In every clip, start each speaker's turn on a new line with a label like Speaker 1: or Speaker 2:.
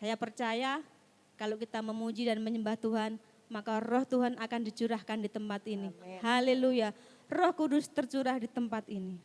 Speaker 1: Saya percaya kalau kita memuji dan menyembah Tuhan, maka roh Tuhan akan dicurahkan di tempat ini. Haleluya. Roh Kudus tercurah di tempat ini.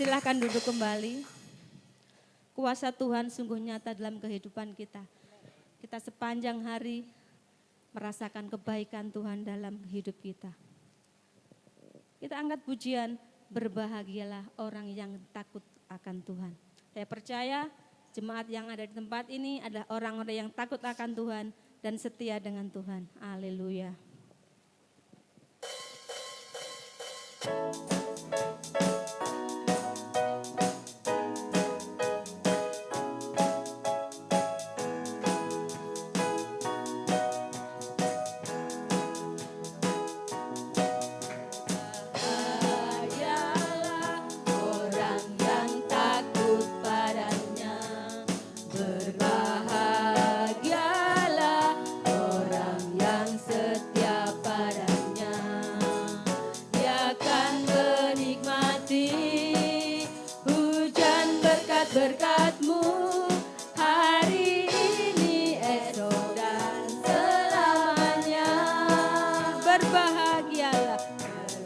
Speaker 1: Silahkan duduk kembali. Kuasa Tuhan sungguh nyata dalam kehidupan kita. Kita sepanjang hari merasakan kebaikan Tuhan dalam hidup kita. Kita angkat pujian, berbahagialah orang yang takut akan Tuhan. Saya percaya jemaat yang ada di tempat ini adalah orang-orang yang takut akan Tuhan dan setia dengan Tuhan. Haleluya. Berbahagialah orang yang setia padanya, dia akan menikmati hujan berkat-berkat-Mu hari ini, esok dan selamanya. Berbahagialah,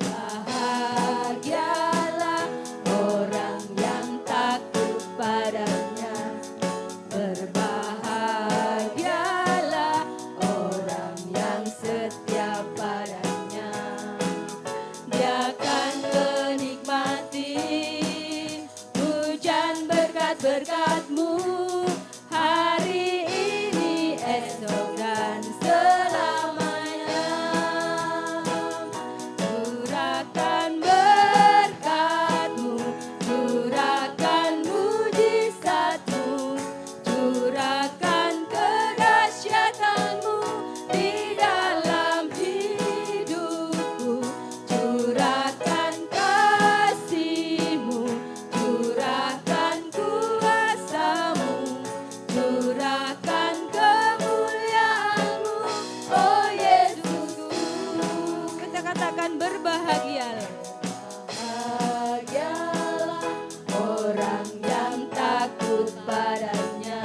Speaker 1: berbahagialah orang yang takut padanya. Berbahagialah orang yang setia padanya, dia akan menikmati hujan berkat-berkat-Mu hari ini, esok dan selamanya. Curahkan berkat-Mu, curahkan mujizat-Mu, curahkan kedahsyatan-Mu di dalam hidupku. Curahkan kasih-Mu, curahkan kuasa-Mu, curahkan kemuliaan-Mu, oh Yesusku. Kita katakan berbahagialah. Berbahagialah orang yang takut padanya.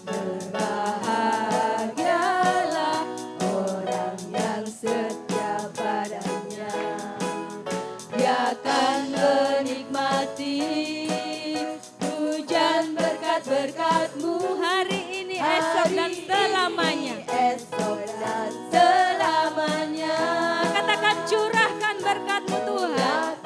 Speaker 1: Berbahagialah orang yang setia padanya, dia akan menikmati hujan berkat-berkat-Mu hari ini, esok dan selamanya. Esok dan selamanya. Katakan curahkan berkat-Mu Tuhan.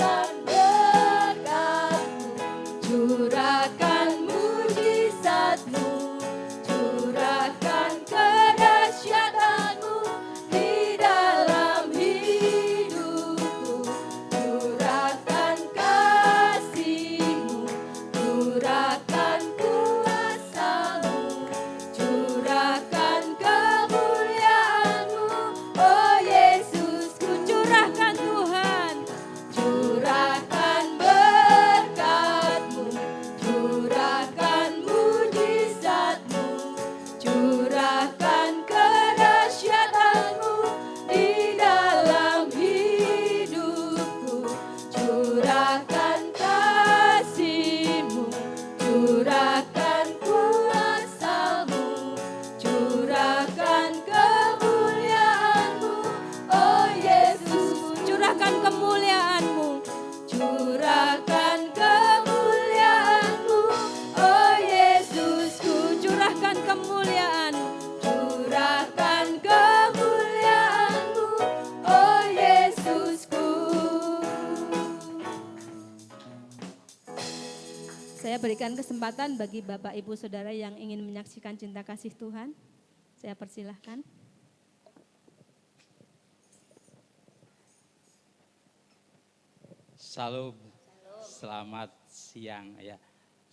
Speaker 1: Curahkan mujizat-Mu, curahkan kedahsyatan-Mu di dalam hidupku. Curahkan kasih-Mu, curahkan kuasa-Mu, curahkan kemuliaan-Mu, oh Yesusku. Curahkan Tuhan, curahkan berkat-Mu, curahkan mujizat-Mu, curahkan kedahsyatan-Mu di dalam hidupku. Curahkan kasih-Mu, curahkan kuasa-Mu, curahkan kemuliaan-Mu, oh Yesus. Curahkan kemuliaan-Mu, curahkan kemuliaan-Mu, oh Yesusku. Curahkan kemuliaan-Mu, curahkan kemuliaan-Mu, oh Yesusku. Saya berikan kesempatan bagi Bapak Ibu Saudara yang ingin menyaksikan cinta kasih Tuhan. Saya persilahkan.
Speaker 2: Salam, selamat siang ya.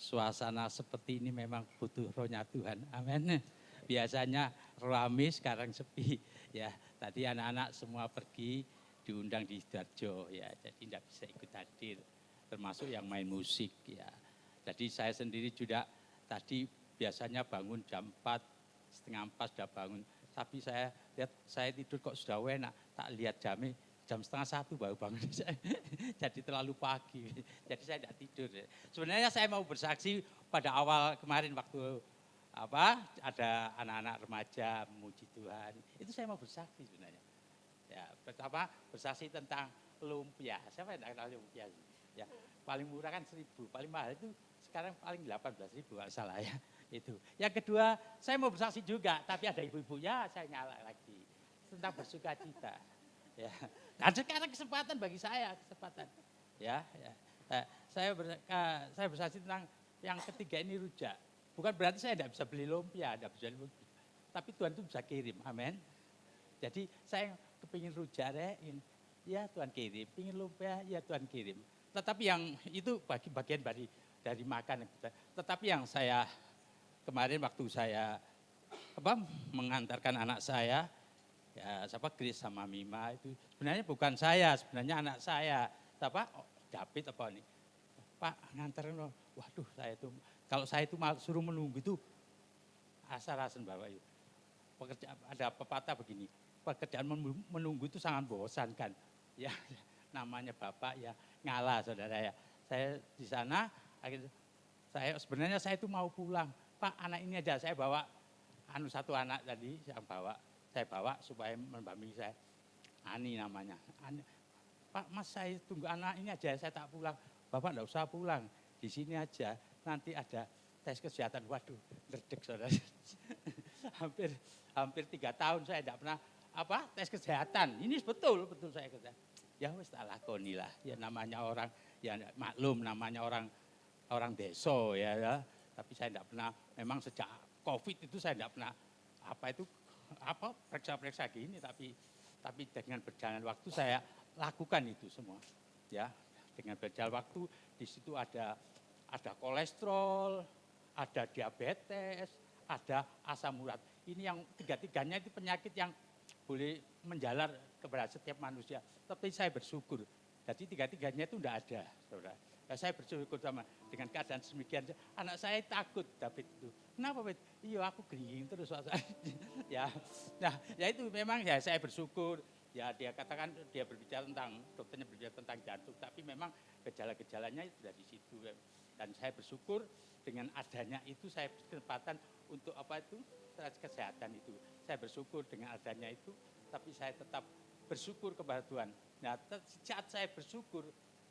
Speaker 2: Suasana seperti ini memang butuh rohnya Tuhan, amin. Biasanya ramai, sekarang sepi ya. Tadi anak-anak semua pergi, diundang di Sidoarjo ya, jadi tidak bisa ikut hadir. Termasuk yang main musik ya. Jadi saya sendiri juga tadi biasanya bangun jam 4, setengah 4 sudah bangun. Tapi saya lihat saya tidur kok sudah enak, tak lihat jamnya jam setengah 1 baru bangun. Jadi terlalu pagi, jadi saya tidak tidur. Sebenarnya saya mau bersaksi pada awal kemarin waktu ada anak-anak remaja memuji Tuhan. Itu saya mau bersaksi sebenarnya. Ya, pertama bersaksi tentang lumpia. Siapa yang tidak kenal lumpia? Ya, paling murah kan 1.000, paling mahal itu sekarang paling 18.000 kalau salah ya. Itu. Yang kedua, saya mau bersaksi juga, tapi ada ibu-ibunya, saya nyala lagi tentang bersuka cita. Ya. Dan sekarang kesempatan bagi saya, kesempatan. Ya. Saya bersaksi tentang yang ketiga ini rujak. Bukan berarti saya tidak bisa beli lumpia, tidak bisa lumpia. Tapi Tuhan itu bisa kirim, amin. Jadi saya kepingin rujak, ya Tuhan kirim. Pingin lumpia, ya Tuhan kirim. Tetapi yang itu bagian dari makan. Tetapi yang saya kemarin waktu saya mengantarkan anak saya, ya Grace sama Mima itu sebenarnya bukan saya, sebenarnya anak saya. David apa nih? Pak nganterin, waduh saya itu kalau saya itu suruh menunggu itu rasa-rasa Bapak itu. Pekerjaan, ada pepatah begini, pekerjaan menunggu itu sangat membosankan. Ya, namanya Bapak ya ngalah saudara ya. Saya di sana, sebenarnya saya itu mau pulang. Pak, anak ini aja saya bawa, satu anak tadi saya bawa supaya mendampingi saya. Ani namanya. Pak, Mas saya tunggu anak ini aja, saya tak pulang. Bapak enggak usah pulang, di sini aja. Nanti ada tes kesehatan. Waduh, ngerdek saudara. hampir 3 tahun saya tidak pernah tes kesehatan. Ini betul saya kata. Ya wis tak lakoni lah. Ya namanya orang, ya maklum namanya orang desa ya. Tapi saya tidak pernah, memang sejak COVID itu saya tidak pernah periksa-periksa gini, tapi dengan berjalan waktu saya lakukan itu semua. Ya, dengan berjalan waktu di situ ada kolesterol, ada diabetes, ada asam urat. Ini yang tiga-tiganya itu penyakit yang boleh menjalar kepada setiap manusia. Tapi saya bersyukur. Jadi tiga-tiganya itu tidak ada, saudara. Ya, saya bersyukur dengan keadaan semikian. Anak saya takut David itu. Kenapa, David? Iya, aku gering terus. Ya, nah, ya itu memang ya saya bersyukur. Ya dia katakan dokternya berbicara tentang jantung, tapi memang gejala-gejalanya itu dari situ. Dan saya bersyukur dengan adanya itu saya berkesempatan untuk kesehatan itu. Saya bersyukur dengan adanya itu, tapi saya tetap bersyukur kepada Tuhan. Nah, saat saya bersyukur,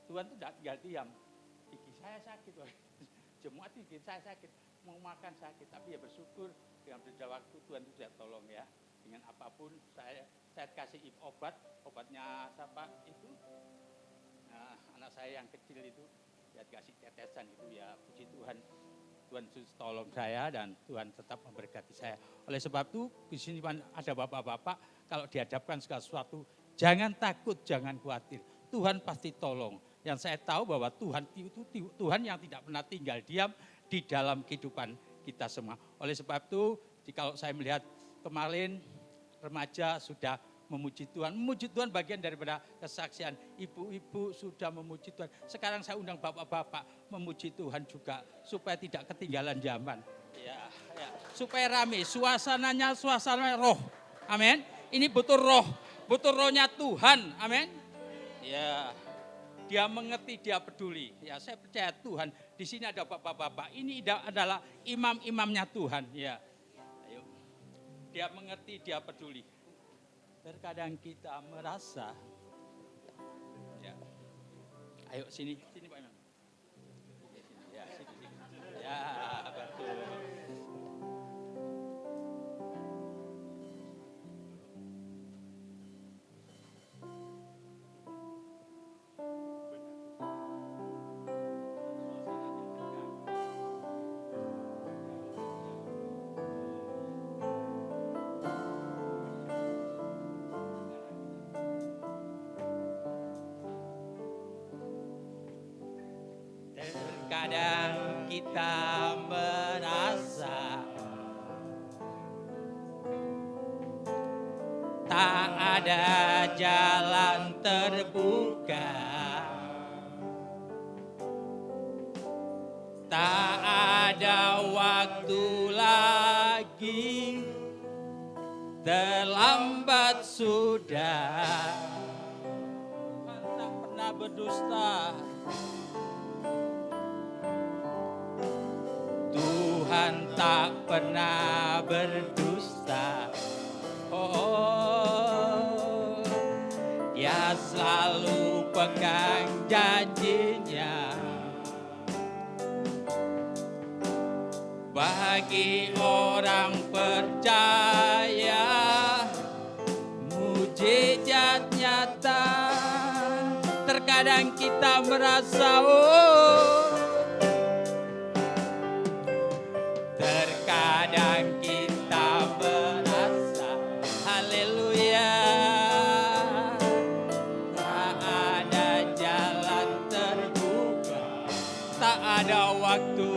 Speaker 2: Tuhan itu tidak tinggal diam. Gigi saya sakit, semua gigi saya sakit, mau makan sakit, tapi ya bersyukur dengan berjalan waktu Tuhan itu sudah tolong ya. Dengan apapun saya kasih obatnya siapa itu, nah, anak saya yang kecil itu, ya dikasih tetesan itu ya puji Tuhan. Tuhan tolong saya dan Tuhan tetap memberkati saya. Oleh sebab itu di sini ada bapak-bapak, kalau dihadapkan segala sesuatu, jangan takut, jangan khawatir. Tuhan pasti tolong. Yang saya tahu bahwa Tuhan itu Tuhan yang tidak pernah tinggal diam di dalam kehidupan kita semua. Oleh sebab itu, kalau saya melihat kemarin remaja sudah memuji Tuhan. Memuji Tuhan bagian daripada kesaksian. Ibu-ibu sudah memuji Tuhan. Sekarang saya undang bapak-bapak memuji Tuhan juga. Supaya tidak ketinggalan zaman. Ya. Supaya rame. Suasana roh. Amin. Ini butuh roh. Butuh rohnya Tuhan. Amin. Ya. Dia mengerti, dia peduli. Ya, saya percaya Tuhan. Di sini ada bapak-bapak. Ini adalah imam-imamnya Tuhan. Ya. Ayo. Dia mengerti, dia peduli. Terkadang kita merasa, ya, ayo sini Pak Imam. Ya, sini. Ya, betul. Terkadang kita merasa tak ada jalan terbuka, tak ada waktu lagi, terlambat sudah. Tak pernah berdusta. Tuhan tak pernah berdusta. Oh, Dia selalu pegang janjinya. Bagi orang percaya, mujizat nyata. Terkadang kita merasa terkadang kita merasa, haleluya, tak ada jalan terbuka, tak ada waktu,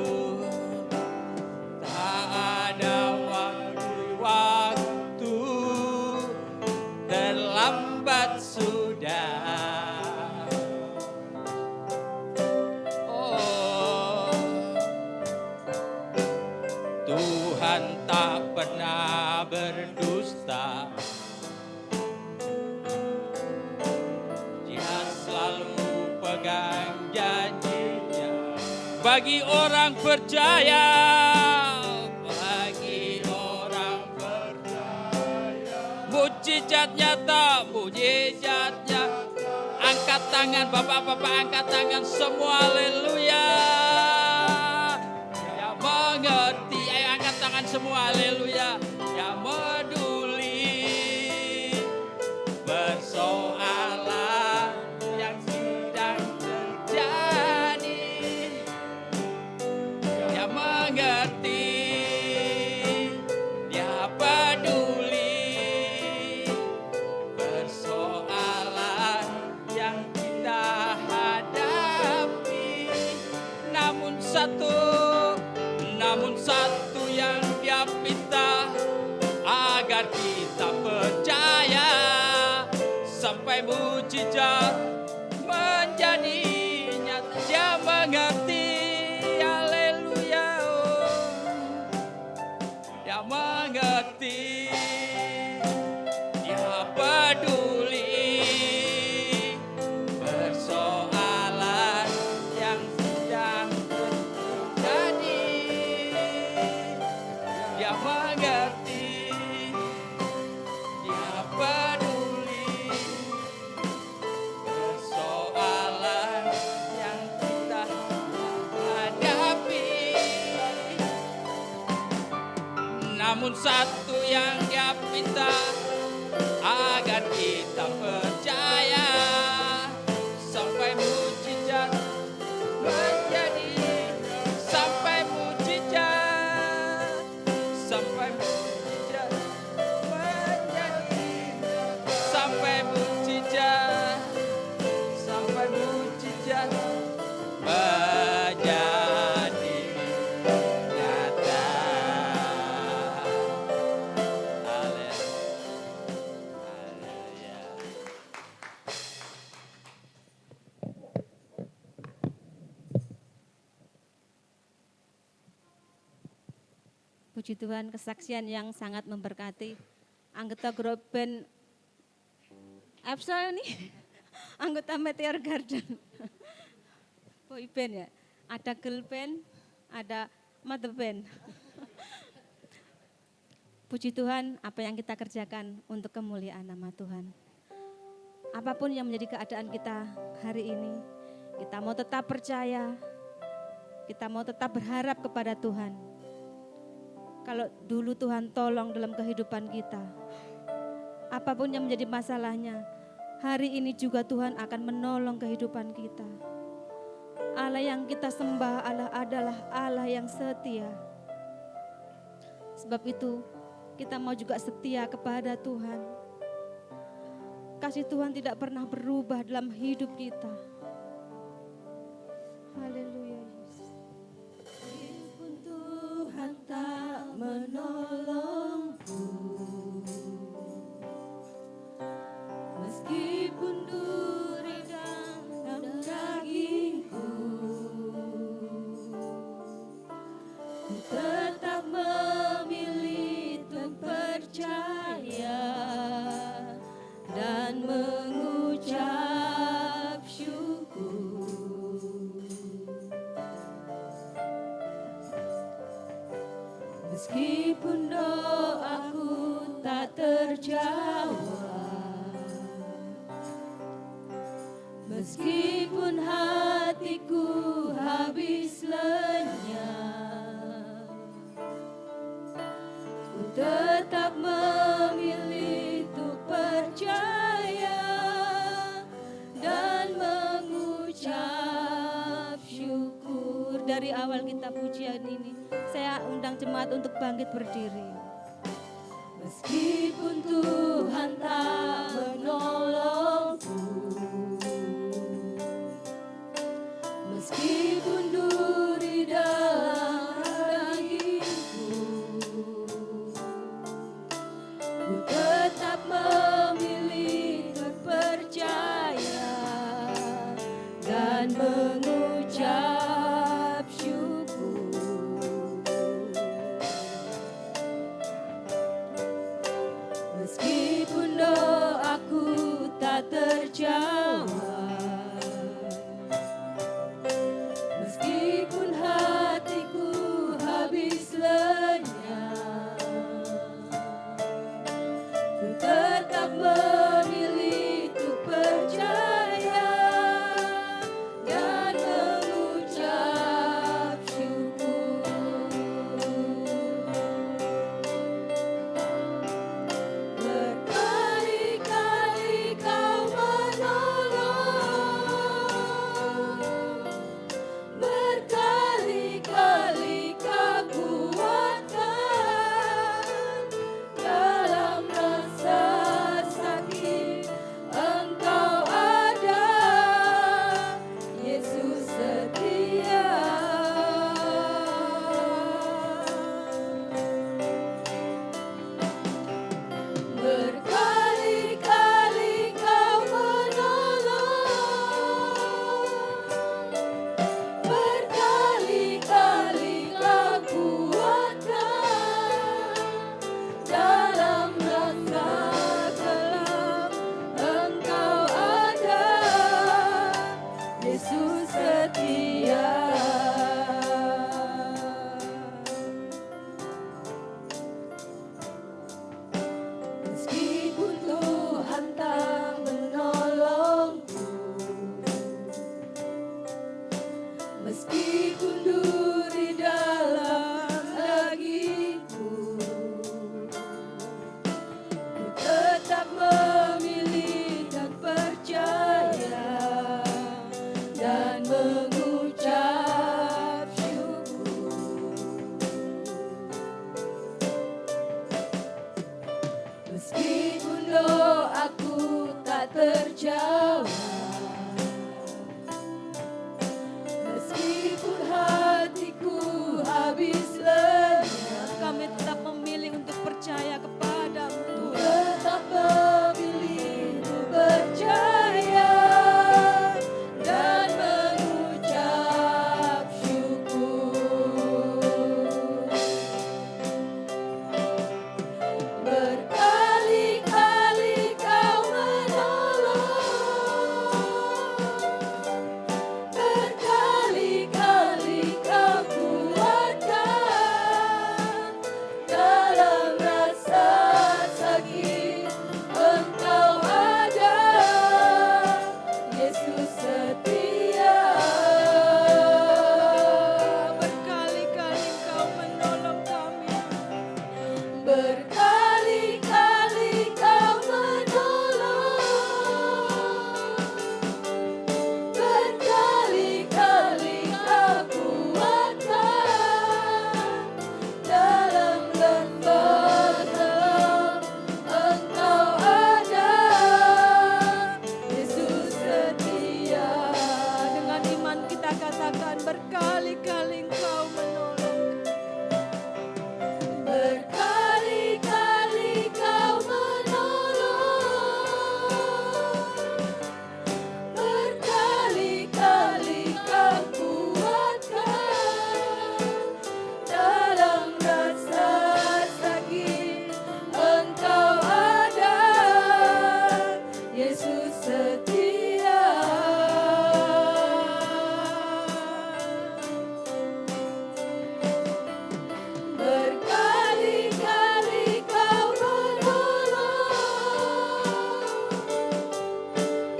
Speaker 2: terlambat sudah. Tuhan tak pernah berdusta. Dia selalu pegang janjinya bagi orang percaya. Bagi orang percaya, mujizat nyata, mujizat nyata. Angkat tangan bapak-bapak, angkat tangan semua, haleluya. Yang mengerti, ayo angkat tangan semua, haleluya. Yang peduli persoalan yang sedang terjadi. Yang mengerti, dia peduli persoalan yang kita hadapi. Namun satu yang dia minta, agar kita percaya sampai mujizat menjadi nyata. Dia mengerti, haleluya. Dia mengerti, dia peduli persoalan yang sedang terjadi. Dia mengerti, dia peduli persoalan yang kita hadapi. Namun satu yang dia minta, agar kita percaya sampai mujizat menjadi, sampai mujizat menjadi, sampai mujizat menjadi nyata. Haleluya.
Speaker 1: Puji Tuhan, kesaksian yang sangat memberkati. Anggota grup band Epsa ini, anggota Meteor Garden. Boy band ya, ada girl band, ada mother band. Puji Tuhan, apa yang kita kerjakan untuk kemuliaan nama Tuhan. Apapun yang menjadi keadaan kita hari ini, kita mau tetap percaya, kita mau tetap berharap kepada Tuhan. Kalau dulu Tuhan tolong dalam kehidupan kita, apapun yang menjadi masalahnya, hari ini juga Tuhan akan menolong kehidupan kita. Allah yang kita sembah adalah Allah yang setia. Sebab itu kita mau juga setia kepada Tuhan. Kasih Tuhan tidak pernah berubah dalam hidup kita. Haleluya Yesus.
Speaker 3: Meskipun Tuhan tak menolongku, meskipun duri dalam dagingku, ku tetap memilih untuk percaya dan mengucap syukur. Meskipun doaku tak terjawab, meskipun hatiku habis lenyap, ku tetap memilih untuk percaya dan mengucap syukur.
Speaker 1: Dari awal kita pujian ini, saya undang jemaat untuk bangkit berdiri.
Speaker 3: Meskipun Tuhan tak menolongku, meskipun duri dalam dagingku, ku tetap memilih percaya dan mengucap syukur. doaku tak terjawab, meskipun hatiku habis lenyap,
Speaker 1: Kami tetap memilih untuk percaya kepadamu Tuhan.
Speaker 3: tetap memilih untuk percaya dan mengucap syukur. Berkali-kali kau menolong, berkali-kali kau kuatkan, dalam rasa sakit Engkau ada, Yesus setia.
Speaker 1: Berkali-kali Engkau menolong kami.
Speaker 3: Berkali-kali kau menolong, berkali-kali kau kuatkan, dalam lembah gelap Engkau ada, Yesus setia.
Speaker 1: Dengan iman kita katakan berkali-kali Engkau menolong.
Speaker 3: Berkali-kali kau menolong, berkali-kali kau kuatkan, dalam rasa sakit Engkau ada, Yesus setia. Berkali-kali kau menolong,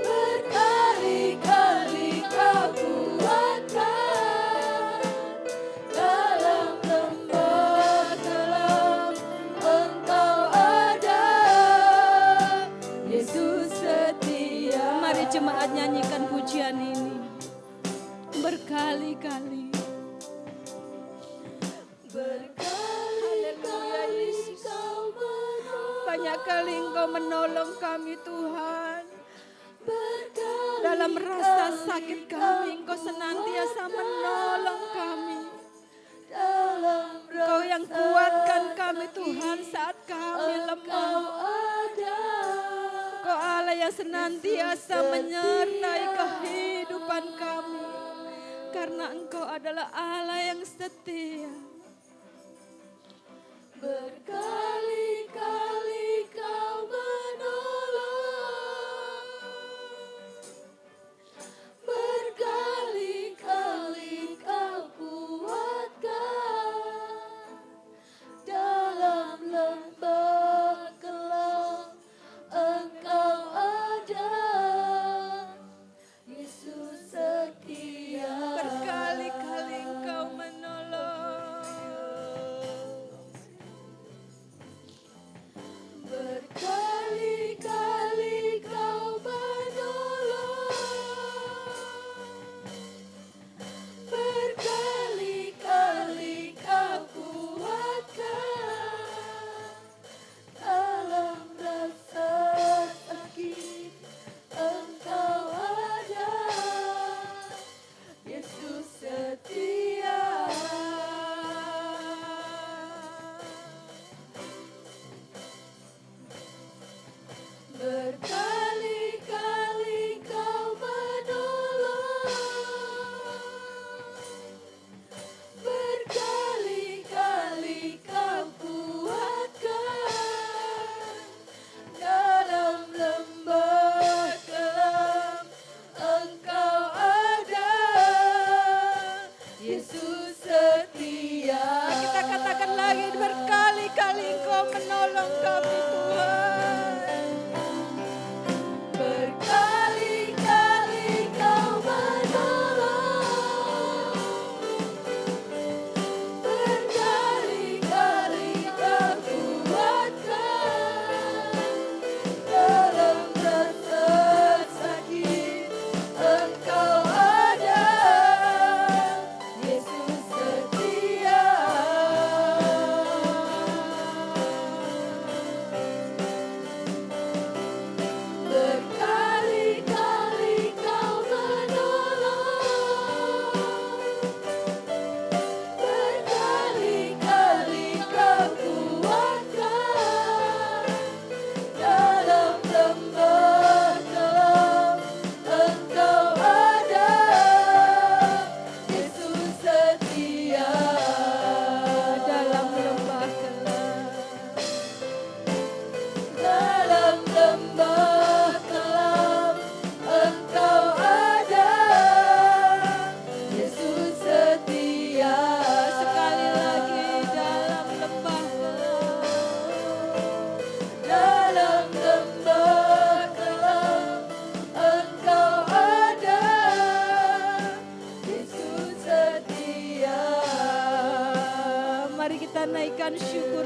Speaker 3: berkali-kali kau kuatkan, dalam lembah gelap Engkau ada, Yesus setia.
Speaker 1: Mari jemaat nyanyikan pujian ini. Berkali-kali.
Speaker 3: Berkali-kali kau menolong,
Speaker 1: Banyak kali Engkau menolong kami Tuhan.
Speaker 3: berkali
Speaker 1: Dalam rasa sakit kami Engkau senantiasa menolong kami.
Speaker 3: dalam
Speaker 1: Engkau yang kuatkan kami Tuhan saat kami lemah.
Speaker 3: Engkau ada,
Speaker 1: Engkau Allah yang senantiasa menyertai kehidupan kami. Karena Engkau adalah Allah yang setia.
Speaker 3: berkali-kali kau menolong, berkali-kali kau kuatkan, dalam lembah gelap Engkau ada, Yesus setia.
Speaker 1: Berkali-kali Engkau menolong.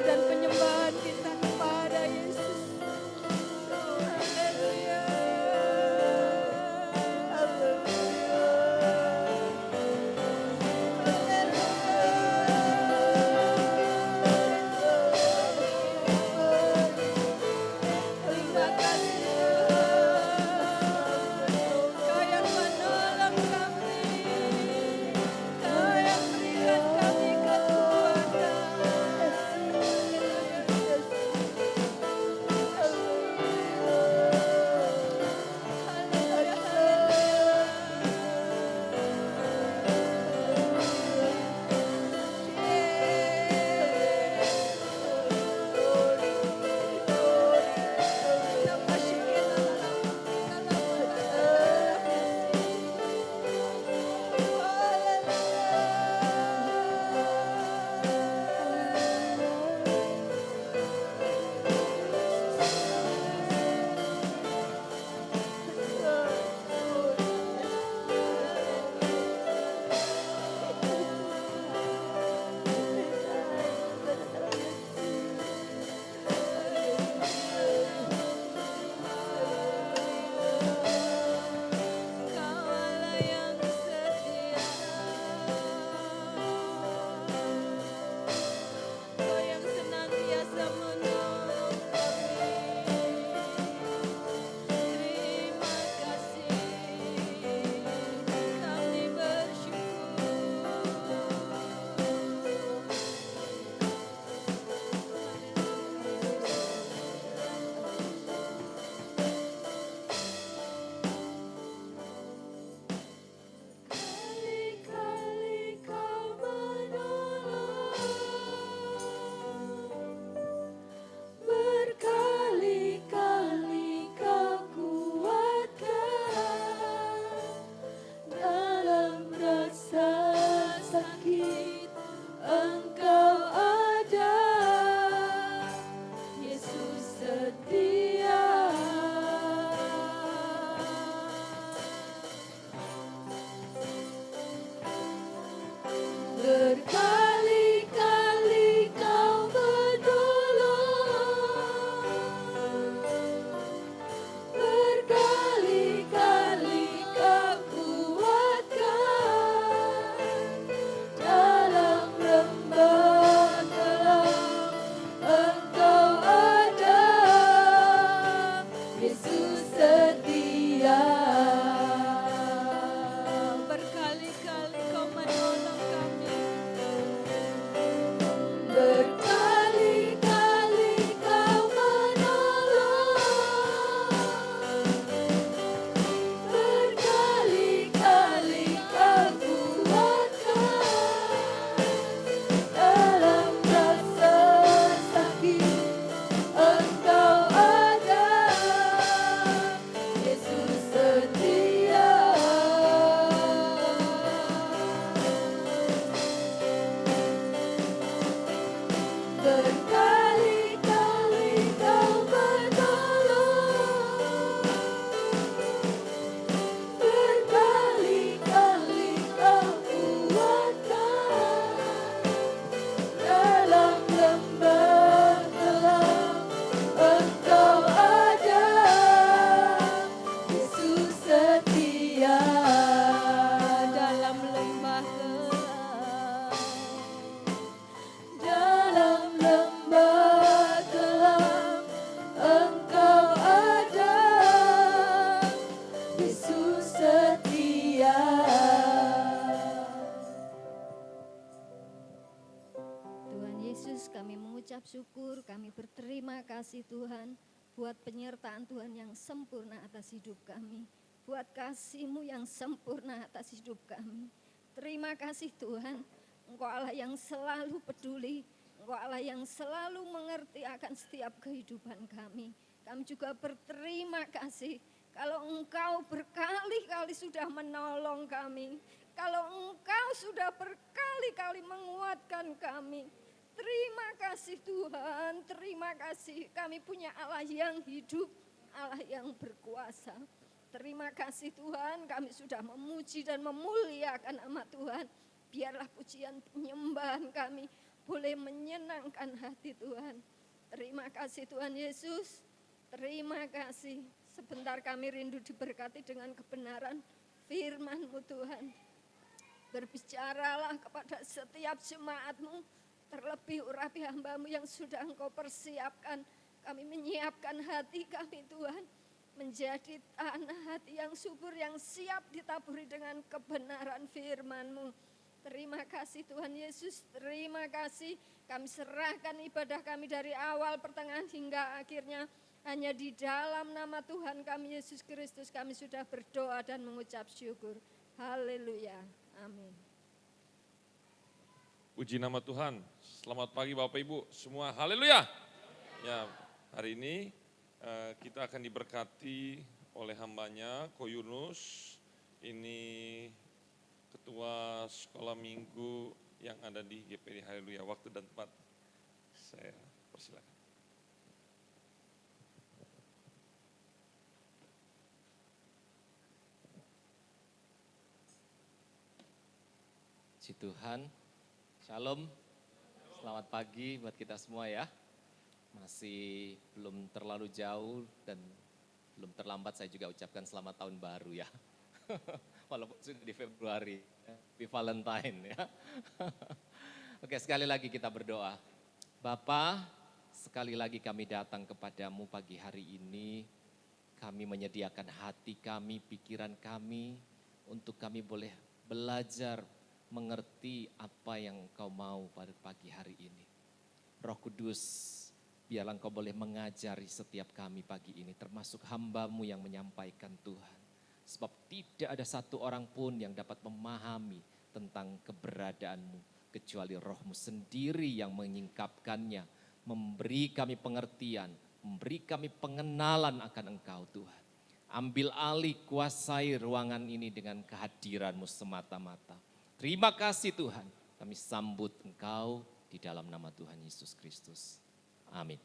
Speaker 1: dan penyembahan kita kepada Yesus. Haleluya. Terima kasih Tuhan. Kau yang menolong kami. Kau yang berikan kami Kaulah yang setia, Kau yang senantiasa menolong kami. Terima kasih, kami bersyukur.
Speaker 3: Kali-kali Kau menolong, berkali-kali Kau kuatkan dalam rasa sakit. Engkau ada, Yesus setia. Berkali-kali Kau menolong, berkali-kali Kau kuatkan dalam lembah gelap. Engkau ada, Yesus setia.
Speaker 1: Berkali-kali Kau menolong kami.
Speaker 3: Berkali-kali Kau menolong, berkali-kali Kau kuatkan dalam rasa sakit. Engkau ada, Yesus setia. Berkali-kali Kau menolong, berkali-kali Kau kuatkan dalam lembah gelap. Engkau ada, Yesus setia.
Speaker 1: Dalam lembah gelap,
Speaker 3: Dalam lembah gelap, Engkau ada, Yesus setia.
Speaker 4: Tuhan Yesus, kami mengucap syukur, kami berterima kasih Tuhan buat penyertaan Tuhan yang sempurna atas hidup kami, buat kasih-Mu yang sempurna atas hidup kami. Terima kasih Tuhan, Engkau Allah yang selalu peduli, Engkau Allah yang selalu mengerti akan setiap kehidupan kami. Kami juga berterima kasih kalau Engkau berkali-kali sudah menolong kami, kalau Engkau sudah berkali-kali menguatkan kami. Terima kasih Tuhan, terima kasih kami punya Allah yang hidup, Allah yang berkuasa. Terima kasih Tuhan, kami sudah memuji dan memuliakan nama Tuhan. Biarlah pujian penyembahan kami boleh menyenangkan hati Tuhan. Terima kasih Tuhan Yesus, terima kasih. Sebentar kami rindu diberkati dengan kebenaran firman-Mu Tuhan. Berbicaralah kepada setiap jemaat-Mu, terlebih urapi hamba-Mu yang sudah Engkau persiapkan. Kami menyiapkan hati kami Tuhan, menjadi tanah hati yang subur, yang siap ditaburi dengan kebenaran firman-Mu. Terima kasih Tuhan Yesus, terima kasih. Kami serahkan ibadah kami dari awal, pertengahan hingga akhirnya. Hanya di dalam nama Tuhan kami Yesus Kristus kami sudah berdoa dan mengucap syukur. Haleluya, amin.
Speaker 5: Puji nama Tuhan. Selamat pagi Bapak Ibu semua. Haleluya. Ya, hari ini kita akan diberkati oleh hambanya Ko Yunus. Ini ketua sekolah minggu yang ada di GPD Haleluya. Waktu dan tempat saya persilakan.
Speaker 6: Puji Tuhan, Shalom, selamat pagi buat kita semua ya. Masih belum terlalu jauh dan belum terlambat saya juga ucapkan selamat tahun baru ya. Walaupun sudah di Februari, di Valentine ya. Oke, sekali lagi kita berdoa. Bapa, sekali lagi kami datang kepadamu pagi hari ini. Kami menyediakan hati kami, pikiran kami, untuk kami boleh belajar mengerti apa yang Engkau mau pada pagi hari ini. Roh Kudus, biarlah Engkau boleh mengajari setiap kami pagi ini, termasuk hamba-Mu yang menyampaikan Tuhan. Sebab tidak ada satu orang pun yang dapat memahami tentang keberadaan-Mu, kecuali Roh-Mu sendiri yang menyingkapkannya, memberi kami pengertian, memberi kami pengenalan akan Engkau Tuhan. Ambil alih, kuasai ruangan ini dengan kehadiran-Mu semata-mata. Terima kasih Tuhan, kami sambut Engkau di dalam nama Tuhan Yesus Kristus. Amin.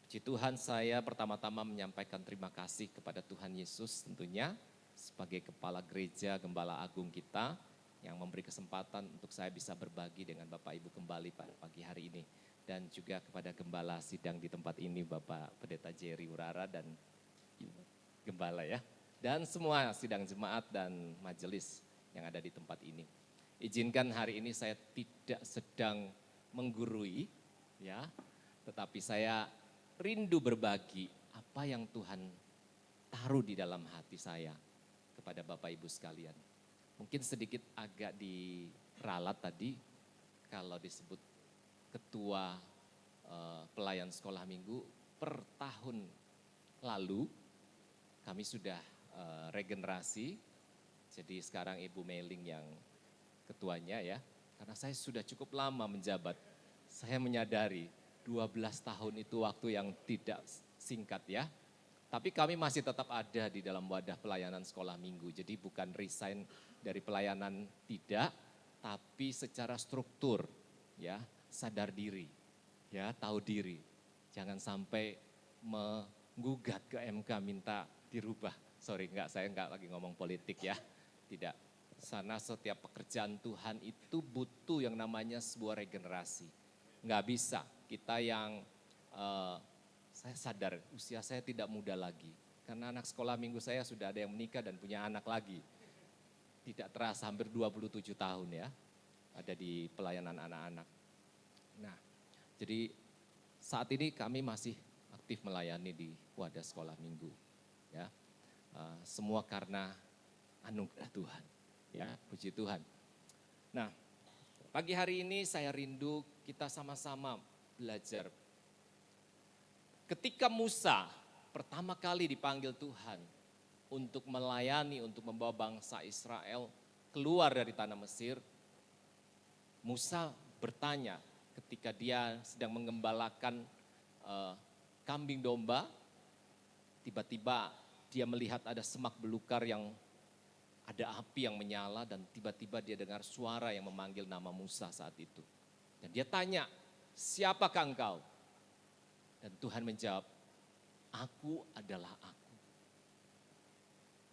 Speaker 6: Puji Tuhan, saya pertama-tama menyampaikan terima kasih kepada Tuhan Yesus tentunya sebagai kepala gereja Gembala Agung kita yang memberi kesempatan untuk saya bisa berbagi dengan Bapak Ibu kembali pada pagi hari ini. Dan juga kepada Gembala sidang di tempat ini Bapak Pendeta Jerry Urara dan Gembala ya. Dan semua sidang jemaat dan majelis yang ada di tempat ini. Izinkan hari ini saya tidak sedang menggurui ya, tetapi saya rindu berbagi apa yang Tuhan taruh di dalam hati saya kepada Bapak Ibu sekalian. Mungkin sedikit agak diralat tadi kalau disebut ketua pelayan sekolah minggu per tahun lalu kami sudah regenerasi, jadi sekarang Ibu Meling yang ketuanya ya, karena saya sudah cukup lama menjabat. Saya menyadari 12 tahun itu waktu yang tidak singkat ya. Tapi kami masih tetap ada di dalam wadah pelayanan sekolah minggu. Jadi bukan resign dari pelayanan tidak, tapi secara struktur ya, sadar diri ya, tahu diri. Jangan sampai menggugat ke MK minta dirubah. Sorry, saya enggak lagi ngomong politik ya. Tidak. Sana setiap pekerjaan Tuhan itu butuh yang namanya sebuah regenerasi. Nggak bisa, kita yang, saya sadar usia saya tidak muda lagi. Karena anak sekolah minggu saya sudah ada yang menikah dan punya anak lagi. Tidak terasa hampir 27 tahun ya, ada di pelayanan anak-anak. Nah, jadi saat ini kami masih aktif melayani di wadah sekolah minggu. Ya, semua karena anugerah Tuhan. Ya, puji Tuhan. Nah, pagi hari ini saya rindu kita sama-sama belajar. Ketika Musa pertama kali dipanggil Tuhan untuk melayani, untuk membawa bangsa Israel keluar dari tanah Mesir, Musa bertanya ketika dia sedang menggembalakan kambing domba, tiba-tiba dia melihat ada semak belukar yang ada api yang menyala dan tiba-tiba dia dengar suara yang memanggil nama Musa saat itu. Dan dia tanya, siapakah engkau? Dan Tuhan menjawab, aku adalah aku.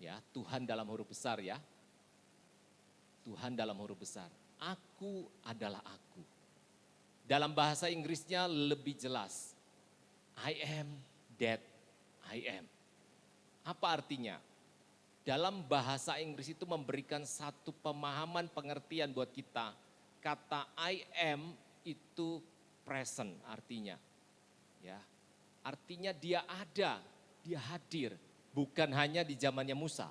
Speaker 6: Ya, Tuhan dalam huruf besar ya. Tuhan dalam huruf besar. Aku adalah aku. Dalam bahasa Inggrisnya lebih jelas. I am that I am. Apa artinya? Dalam bahasa Inggris itu memberikan satu pemahaman pengertian buat kita. Kata I am itu present artinya. Ya. Artinya dia ada, dia hadir. Bukan hanya di zamannya Musa.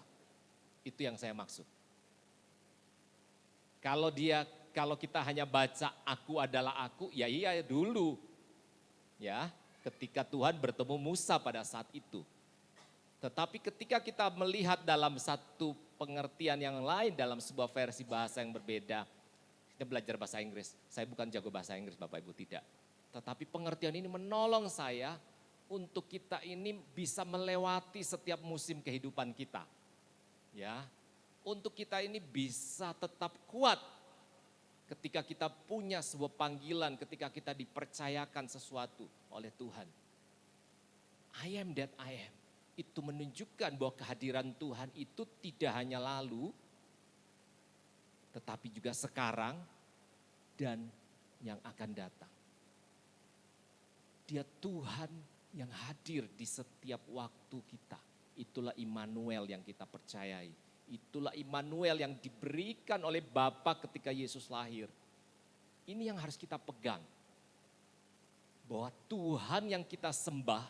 Speaker 6: Itu yang saya maksud. Kalau kita hanya baca aku adalah aku, ya iya dulu. Ya, ketika Tuhan bertemu Musa pada saat itu. Tetapi ketika kita melihat dalam satu pengertian yang lain, dalam sebuah versi bahasa yang berbeda, kita belajar bahasa Inggris. Saya bukan jago bahasa Inggris Bapak Ibu, tidak. Tetapi pengertian ini menolong saya untuk kita ini bisa melewati setiap musim kehidupan kita. Ya, untuk kita ini bisa tetap kuat ketika kita punya sebuah panggilan, ketika kita dipercayakan sesuatu oleh Tuhan. I am that I am. Itu menunjukkan bahwa kehadiran Tuhan itu tidak hanya lalu, tetapi juga sekarang dan yang akan datang. Dia Tuhan yang hadir di setiap waktu kita. Itulah Immanuel yang kita percayai. Itulah Immanuel yang diberikan oleh Bapa ketika Yesus lahir. Ini yang harus kita pegang. Bahwa Tuhan yang kita sembah,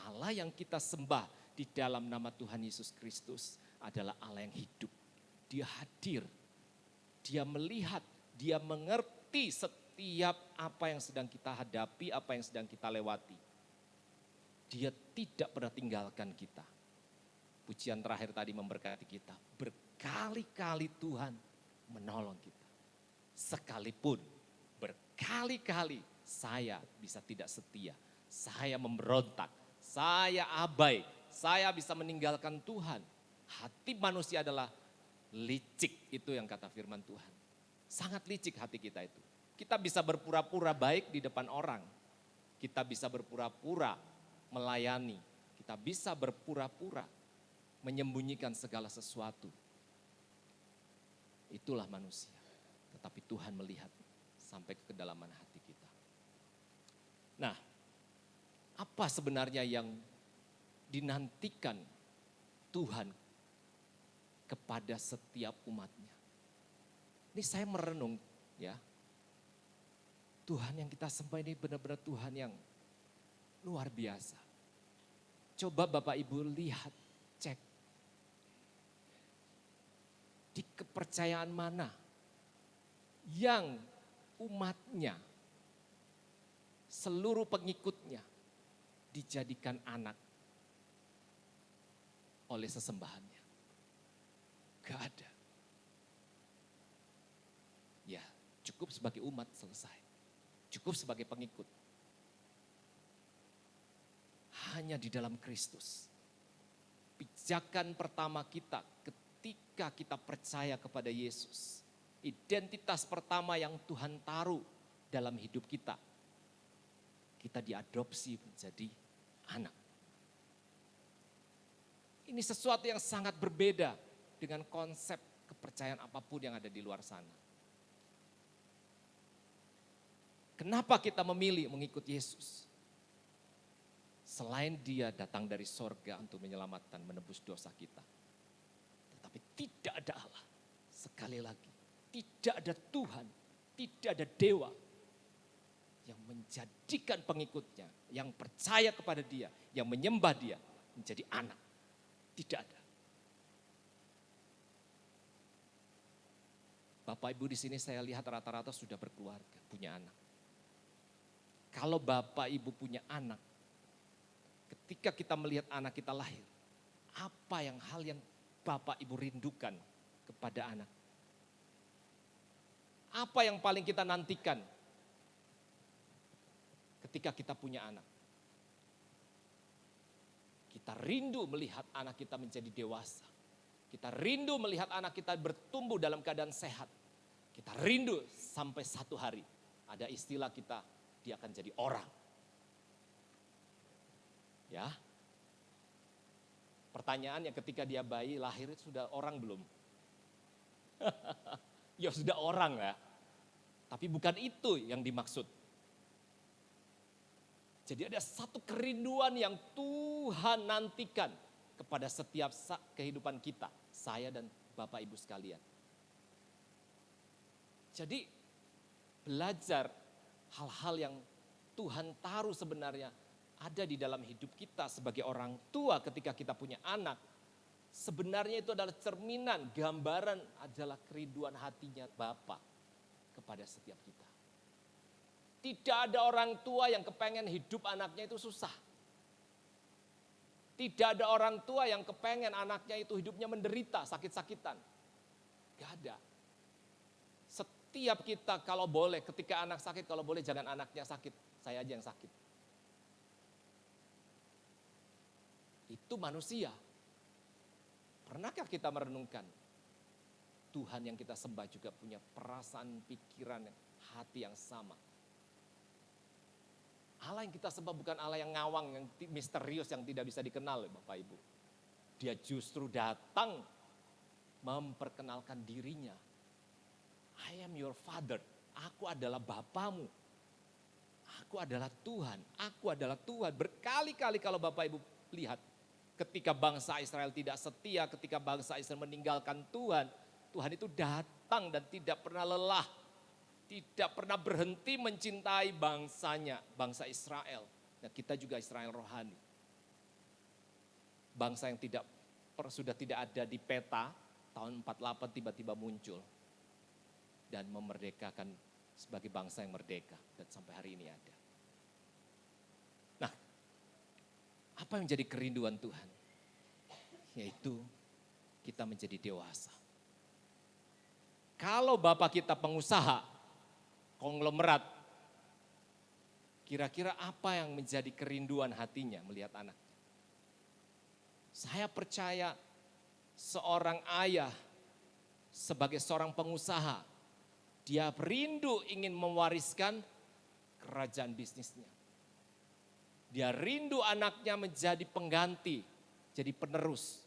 Speaker 6: Allah yang kita sembah di dalam nama Tuhan Yesus Kristus adalah Allah yang hidup. Dia hadir, dia melihat, dia mengerti setiap apa yang sedang kita hadapi, apa yang sedang kita lewati. Dia tidak pernah tinggalkan kita. Pujian terakhir tadi memberkati kita. Berkali-kali Tuhan menolong kita. Sekalipun berkali-kali saya bisa tidak setia. Saya memberontak, saya abai, saya bisa meninggalkan Tuhan. Hati manusia adalah licik, itu yang kata firman Tuhan. Sangat licik hati kita itu. Kita bisa berpura-pura baik di depan orang. Kita bisa berpura-pura melayani. Kita bisa berpura-pura menyembunyikan segala sesuatu. Itulah manusia. Tetapi Tuhan melihat sampai ke kedalaman hati kita. Nah, apa sebenarnya yang dinantikan Tuhan kepada setiap umatnya? Ini saya merenung ya. Tuhan yang kita sembah ini benar-benar Tuhan yang luar biasa. Coba Bapak Ibu lihat, cek. Di kepercayaan mana yang umatnya, seluruh pengikutnya dijadikan anak oleh sesembahannya? Gak ada. Ya, cukup sebagai umat selesai. Cukup sebagai pengikut. Hanya di dalam Kristus. Pijakan pertama kita ketika kita percaya kepada Yesus. Identitas pertama yang Tuhan taruh dalam hidup kita. Kita diadopsi menjadi anak. Ini sesuatu yang sangat berbeda dengan konsep kepercayaan apapun yang ada di luar sana. Kenapa kita memilih mengikut Yesus? Selain dia datang dari sorga untuk menyelamatkan, menebus dosa kita. Tetapi tidak ada Allah. Sekali lagi, tidak ada Tuhan, tidak ada dewa yang menjadikan pengikutnya, yang percaya kepada dia, yang menyembah dia, menjadi anak. Tidak ada. Bapak Ibu di sini saya lihat rata-rata sudah berkeluarga, punya anak. Kalau Bapak Ibu punya anak, ketika kita melihat anak kita lahir, apa hal yang Bapak Ibu rindukan kepada anak? Apa yang paling kita nantikan ketika kita punya anak? Kita rindu melihat anak kita menjadi dewasa. Kita rindu melihat anak kita bertumbuh dalam keadaan sehat. Kita rindu sampai satu hari ada istilah kita, dia akan jadi orang. Ya. Pertanyaannya ketika dia bayi lahir sudah orang belum? Ya sudah orang ya. Tapi bukan itu yang dimaksud. Jadi ada satu kerinduan yang Tuhan nantikan kepada setiap kehidupan kita, saya dan Bapak Ibu sekalian. Jadi belajar hal-hal yang Tuhan taruh sebenarnya ada di dalam hidup kita sebagai orang tua ketika kita punya anak. Sebenarnya itu adalah cerminan, gambaran adalah kerinduan hatinya Bapa kepada setiap kita. Tidak ada orang tua yang kepengen hidup anaknya itu susah. Tidak ada orang tua yang kepengen anaknya itu hidupnya menderita, sakit-sakitan. Gak ada. Setiap kita kalau boleh, ketika anak sakit, kalau boleh jangan anaknya sakit, saya aja yang sakit. Itu manusia. Pernahkah kita merenungkan? Tuhan yang kita sembah juga punya perasaan, pikiran, hati yang sama. Allah yang kita sembah bukan Allah yang ngawang, yang misterius, yang tidak bisa dikenal Bapak Ibu. Dia justru datang memperkenalkan dirinya. I am your father, aku adalah Bapamu. Aku adalah Tuhan, aku adalah Tuhan. Berkali-kali kalau Bapak Ibu lihat, ketika bangsa Israel tidak setia, ketika bangsa Israel meninggalkan Tuhan, Tuhan itu datang dan tidak pernah lelah. Tidak pernah berhenti mencintai bangsanya, bangsa Israel. Nah, kita juga Israel rohani. Bangsa yang sudah tidak ada di peta, tahun 48 tiba-tiba muncul. Dan memerdekakan sebagai bangsa yang merdeka. Dan sampai hari ini ada. Nah, apa yang menjadi kerinduan Tuhan? Yaitu kita menjadi dewasa. Kalau Bapak kita pengusaha, konglomerat, kira-kira apa yang menjadi kerinduan hatinya melihat anaknya? Saya percaya seorang ayah sebagai seorang pengusaha, dia rindu ingin mewariskan kerajaan bisnisnya. Dia rindu anaknya menjadi pengganti, jadi penerus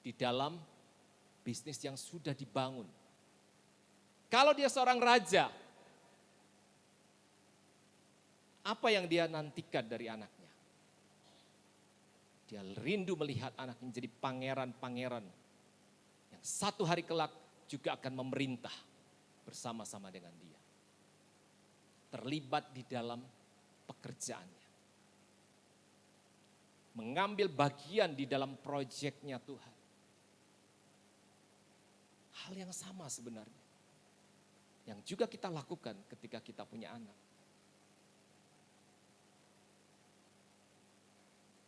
Speaker 6: di dalam bisnis yang sudah dibangun. Kalau dia seorang raja, apa yang dia nantikan dari anaknya? Dia rindu melihat anaknya menjadi pangeran-pangeran yang satu hari kelak juga akan memerintah bersama-sama dengan dia. Terlibat di dalam pekerjaannya. Mengambil bagian di dalam proyeknya Tuhan. Hal yang sama sebenarnya. Yang juga kita lakukan ketika kita punya anak.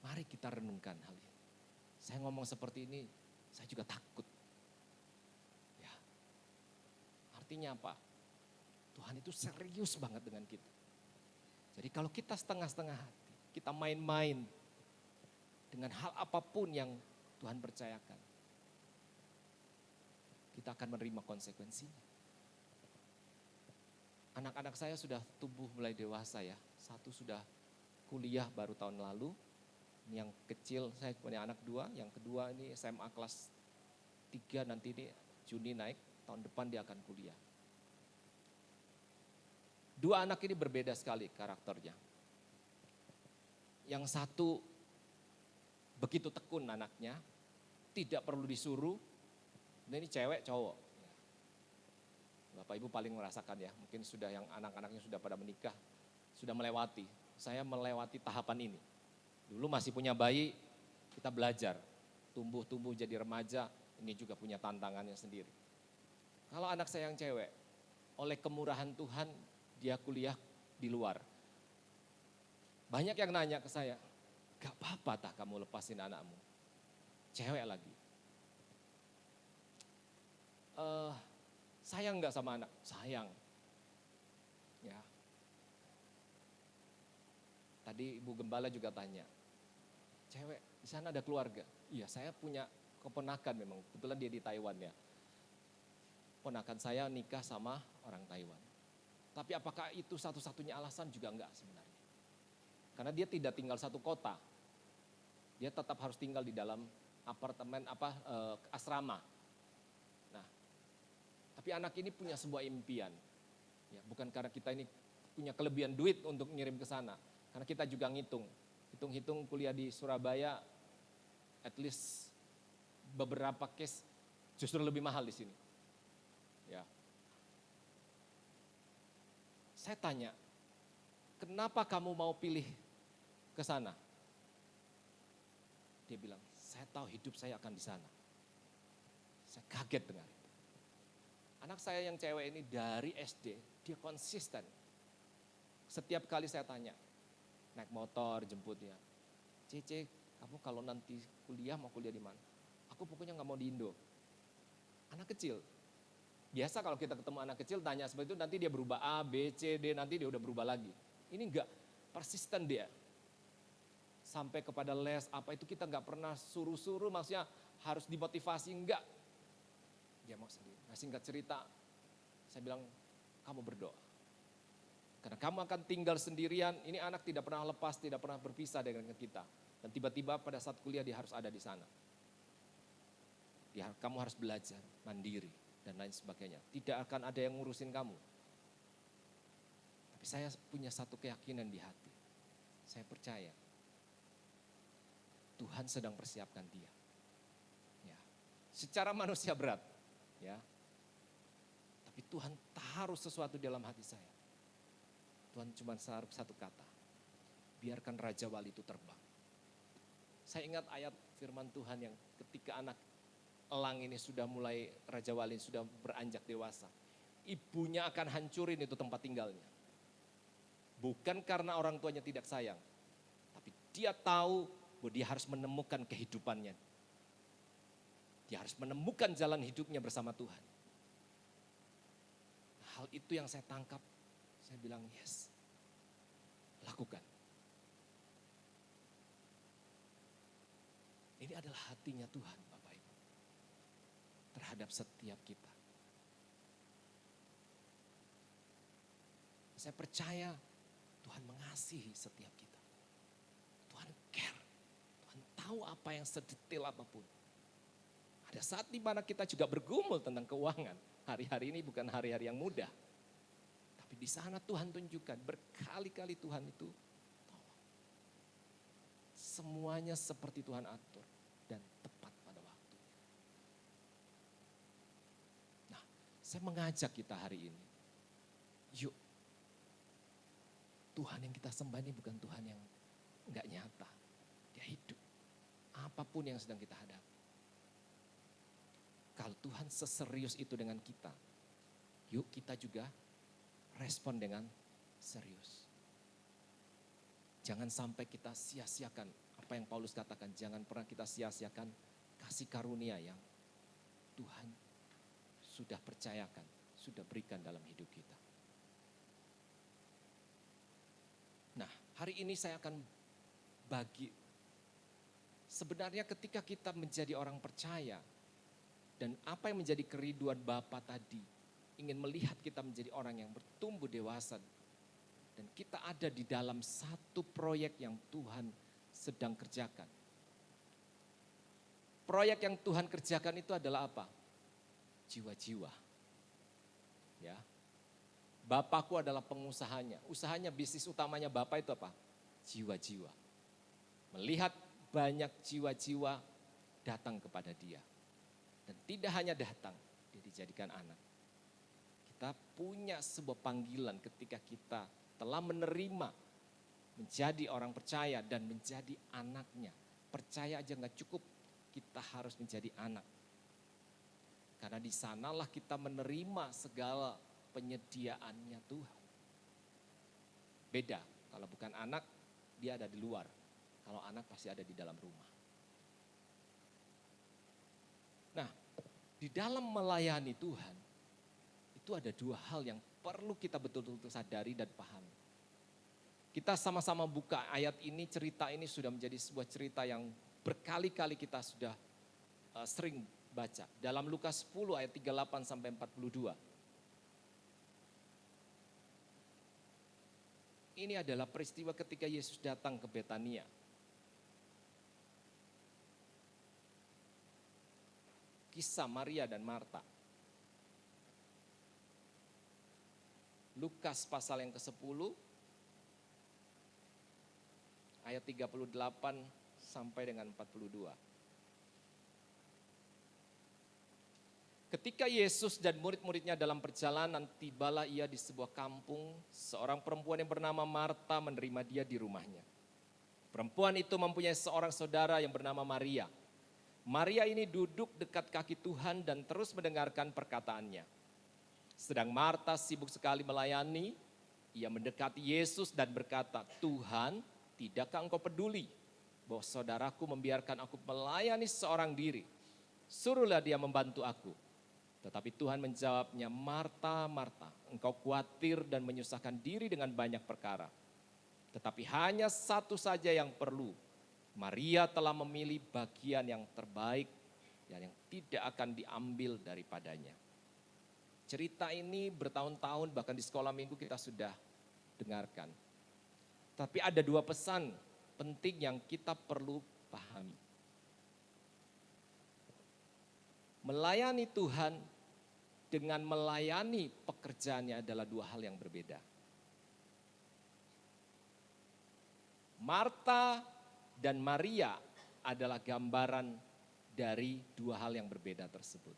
Speaker 6: Mari kita renungkan hal ini. Saya ngomong seperti ini, saya juga takut. Ya. Artinya apa? Tuhan itu serius banget dengan kita. Jadi kalau kita setengah-setengah hati, kita main-main dengan hal apapun yang Tuhan percayakan, kita akan menerima konsekuensinya. Anak-anak saya sudah tumbuh mulai dewasa ya. Satu sudah kuliah baru tahun lalu. Yang kecil saya punya anak 2. Yang kedua ini SMA kelas 3 nanti ini Juni naik. Tahun depan dia akan kuliah. 2 anak ini berbeda sekali karakternya. Yang satu begitu tekun anaknya. Tidak perlu disuruh. Nah, ini cewek cowok. Bapak Ibu paling merasakan ya, mungkin sudah yang anak-anaknya sudah pada menikah, sudah melewati. Saya melewati tahapan ini. Dulu masih punya bayi, kita belajar. Tumbuh-tumbuh jadi remaja, ini juga punya tantangannya sendiri. Kalau anak saya yang cewek, oleh kemurahan Tuhan, dia kuliah di luar. Banyak yang nanya ke saya, gak apa-apa tak kamu lepasin anakmu, cewek lagi. Sayang nggak sama anak? Sayang. Ya. Tadi Ibu Gembala juga tanya, cewek di sana ada keluarga? Iya, saya punya keponakan memang, kebetulan dia di Taiwan ya. Ponakan saya nikah sama orang Taiwan. Tapi apakah itu satu-satunya alasan? Juga enggak sebenarnya. Karena dia tidak tinggal satu kota. Dia tetap harus tinggal di dalam apartemen asrama. Nah, tapi anak ini punya sebuah impian. Ya, bukan karena kita ini punya kelebihan duit untuk ngirim ke sana. Karena kita juga hitung-hitung kuliah di Surabaya, at least beberapa case justru lebih mahal di sini. Ya. Saya tanya, kenapa kamu mau pilih ke sana? Dia bilang, saya tahu hidup saya akan di sana. Saya kaget dengar itu. Anak saya yang cewek ini dari SD, dia konsisten. Setiap kali saya tanya, naik motor jemputnya, Cece, kamu kalau nanti kuliah mau kuliah di mana? Aku pokoknya nggak mau di Indo. Anak kecil. Biasa kalau kita ketemu anak kecil tanya seperti itu, nanti dia berubah A, B, C, D, nanti dia udah berubah lagi. Ini enggak, persisten dia. Sampai kepada les, apa itu kita enggak pernah suruh-suruh, maksudnya harus dimotivasi, enggak. Dia mau sendiri. Nah, singkat cerita, saya bilang, kamu berdoa. Karena kamu akan tinggal sendirian, ini anak tidak pernah lepas, tidak pernah berpisah dengan kita. Dan tiba-tiba pada saat kuliah dia harus ada di sana. Kamu harus belajar, mandiri, dan lain sebagainya. Tidak akan ada yang ngurusin kamu. Tapi saya punya satu keyakinan di hati. Saya percaya Tuhan sedang persiapkan dia. Ya. Secara manusia berat, ya. Tapi Tuhan taruh sesuatu dalam hati saya. Tuhan cuma taruh satu kata. Biarkan Raja Wali itu terbang. Saya ingat ayat firman Tuhan yang ketika anak elang ini sudah mulai, Raja Wali sudah beranjak dewasa. Ibunya akan hancurin itu tempat tinggalnya. Bukan karena orang tuanya tidak sayang. Tapi dia tahu bahwa dia harus menemukan kehidupannya. Dia harus menemukan jalan hidupnya bersama Tuhan. Hal itu yang saya tangkap. Saya bilang yes. Lakukan. Ini adalah hatinya Tuhan, Bapak Ibu. Terhadap setiap kita. Saya percaya Tuhan mengasihi setiap kita. Tuhan care. Tuhan tahu apa yang sedetail apapun. Ada saat di mana kita juga bergumul tentang keuangan. Hari-hari ini bukan hari-hari yang mudah. Tapi di sana Tuhan tunjukkan berkali-kali Tuhan itu tolong. Semuanya seperti Tuhan atur dan tepat pada waktunya. Nah, saya mengajak kita hari ini. Yuk, Tuhan yang kita sembah ini bukan Tuhan yang enggak nyata. Dia hidup. Apapun yang sedang kita hadapi. Kalau Tuhan seserius itu dengan kita, yuk kita juga respon dengan serius. Jangan sampai kita sia-siakan apa yang Paulus katakan. Jangan pernah kita sia-siakan kasih karunia yang Tuhan sudah percayakan, sudah berikan dalam hidup kita. Nah, hari ini saya akan bagi. Sebenarnya ketika kita menjadi orang percaya, dan apa yang menjadi kerinduan Bapa tadi, ingin melihat kita menjadi orang yang bertumbuh dewasa. Dan kita ada di dalam satu proyek yang Tuhan sedang kerjakan. Proyek yang Tuhan kerjakan itu adalah apa? Jiwa-jiwa. Ya. Bapakku adalah pengusahanya. Usahanya, bisnis utamanya Bapak itu apa? Jiwa-jiwa. Melihat banyak jiwa-jiwa datang kepada dia. Dan tidak hanya datang, dia dijadikan anak. Kita punya sebuah panggilan ketika kita telah menerima menjadi orang percaya dan menjadi anaknya. Percaya aja gak cukup, kita harus menjadi anak. Karena di sanalah kita menerima segala penyediaannya Tuhan. Beda, kalau bukan anak, dia ada di luar. Kalau anak pasti ada di dalam rumah. Nah, di dalam melayani Tuhan, itu ada dua hal yang perlu kita betul-betul sadari dan pahami. Kita sama-sama buka ayat ini, cerita ini sudah menjadi sebuah cerita yang berkali-kali kita sudah sering baca. Dalam Lukas 10 ayat 38 sampai 42. Ini adalah peristiwa ketika Yesus datang ke Betania. Kisah Maria dan Marta. Lukas pasal yang ke-10 ayat 38 sampai dengan 42. Ketika Yesus dan murid-muridnya dalam perjalanan, tibalah ia di sebuah kampung. Seorang perempuan yang bernama Marta menerima dia di rumahnya. Perempuan itu mempunyai seorang saudara yang bernama Maria. Maria ini duduk dekat kaki Tuhan dan terus mendengarkan perkataannya. Sedang Marta sibuk sekali melayani, ia mendekati Yesus dan berkata, "Tuhan, tidakkah engkau peduli bahwa saudaraku membiarkan aku melayani seorang diri? Suruhlah dia membantu aku." Tetapi Tuhan menjawabnya, "Marta, Marta, engkau khawatir dan menyusahkan diri dengan banyak perkara. Tetapi hanya satu saja yang perlu. Maria telah memilih bagian yang terbaik dan yang tidak akan diambil daripadanya." Cerita ini bertahun-tahun bahkan di sekolah minggu kita sudah dengarkan. Tapi ada dua pesan penting yang kita perlu pahami. Melayani Tuhan dengan melayani pekerjaannya adalah dua hal yang berbeda. Marta dan Maria adalah gambaran dari dua hal yang berbeda tersebut.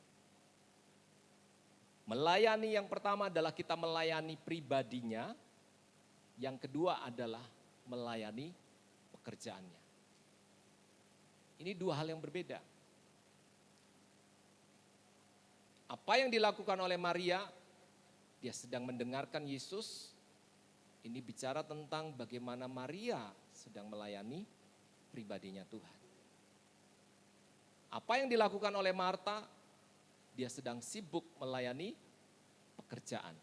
Speaker 6: Melayani yang pertama adalah kita melayani pribadinya, yang kedua adalah melayani pekerjaannya. Ini dua hal yang berbeda. Apa yang dilakukan oleh Maria, dia sedang mendengarkan Yesus. Ini bicara tentang bagaimana Maria sedang melayani pribadinya Tuhan. Apa yang dilakukan oleh Marta, dia sedang sibuk melayani pekerjaan.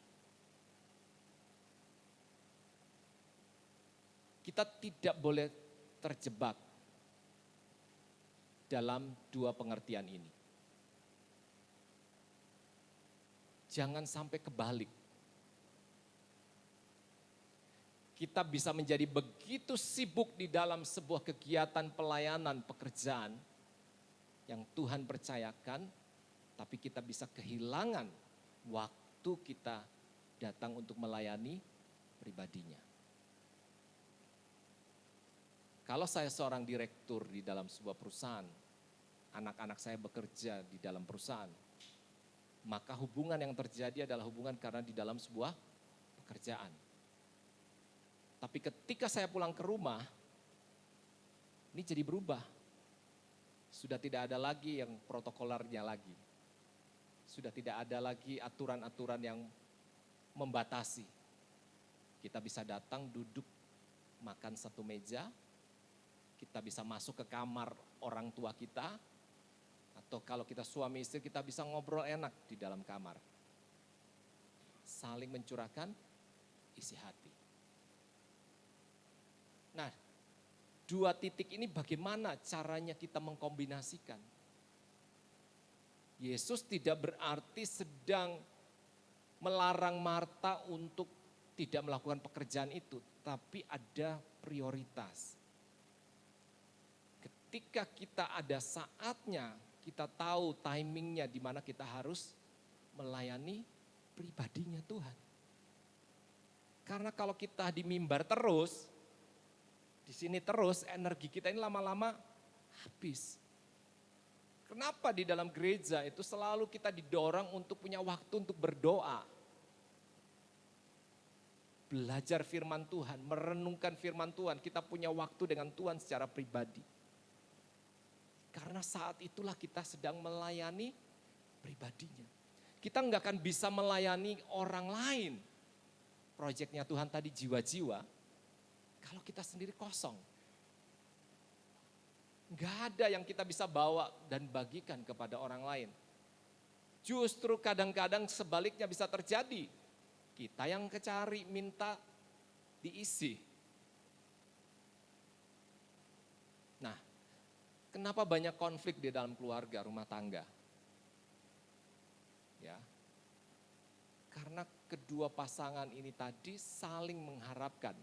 Speaker 6: Kita tidak boleh terjebak dalam dua pengertian ini. Jangan sampai kebalik. Kita bisa menjadi begitu sibuk di dalam sebuah kegiatan pelayanan pekerjaan yang Tuhan percayakan, tapi kita bisa kehilangan waktu kita datang untuk melayani pribadinya. Kalau saya seorang direktur di dalam sebuah perusahaan, anak-anak saya bekerja di dalam perusahaan, maka hubungan yang terjadi adalah hubungan karena di dalam sebuah pekerjaan. Tapi ketika saya pulang ke rumah, ini jadi berubah. Sudah tidak ada lagi yang protokolernya lagi. Sudah tidak ada lagi aturan-aturan yang membatasi. Kita bisa datang, duduk, makan satu meja, kita bisa masuk ke kamar orang tua kita, atau kalau kita suami istri kita bisa ngobrol enak di dalam kamar. Saling mencurahkan isi hati. Nah, dua titik ini bagaimana caranya kita mengkombinasikan? Yesus tidak berarti sedang melarang Marta untuk tidak melakukan pekerjaan itu, tapi ada prioritas. Ketika kita ada saatnya, kita tahu timingnya di mana kita harus melayani pribadinya Tuhan. Karena kalau kita di mimbar terus, di sini terus, energi kita ini lama-lama habis. Kenapa di dalam gereja itu selalu kita didorong untuk punya waktu untuk berdoa. Belajar firman Tuhan, merenungkan firman Tuhan, kita punya waktu dengan Tuhan secara pribadi. Karena saat itulah kita sedang melayani pribadinya. Kita nggak akan bisa melayani orang lain. Proyeknya Tuhan tadi jiwa-jiwa, kalau kita sendiri kosong. Nggak ada yang kita bisa bawa dan bagikan kepada orang lain. Justru kadang-kadang sebaliknya bisa terjadi. Kita yang kecari, minta diisi. Nah, kenapa banyak konflik di dalam keluarga, rumah tangga? Ya. Karena kedua pasangan ini tadi saling mengharapkan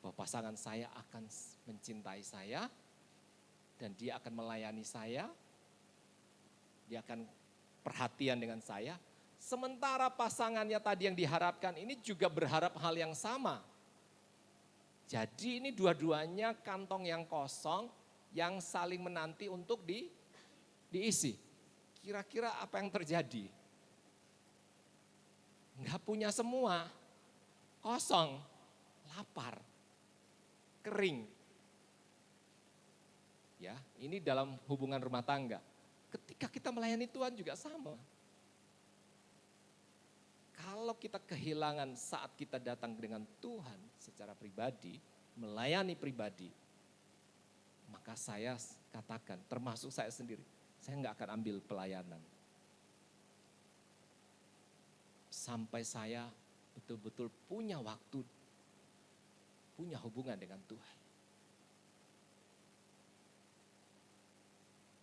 Speaker 6: bahwa pasangan saya akan mencintai saya dan dia akan melayani saya, dia akan perhatian dengan saya, Sementara pasangannya tadi yang diharapkan ini juga berharap hal yang sama. Jadi ini dua-duanya kantong yang kosong yang saling menanti untuk diisi. Kira-kira apa yang terjadi? Enggak punya semua, kosong, lapar, kering. Ya, ini dalam hubungan rumah tangga. Ketika kita melayani Tuhan juga sama. Kalau kita kehilangan saat kita datang dengan Tuhan secara pribadi, melayani pribadi, maka saya katakan, termasuk saya sendiri, saya nggak akan ambil pelayanan. Sampai saya betul-betul punya waktu, punya hubungan dengan Tuhan.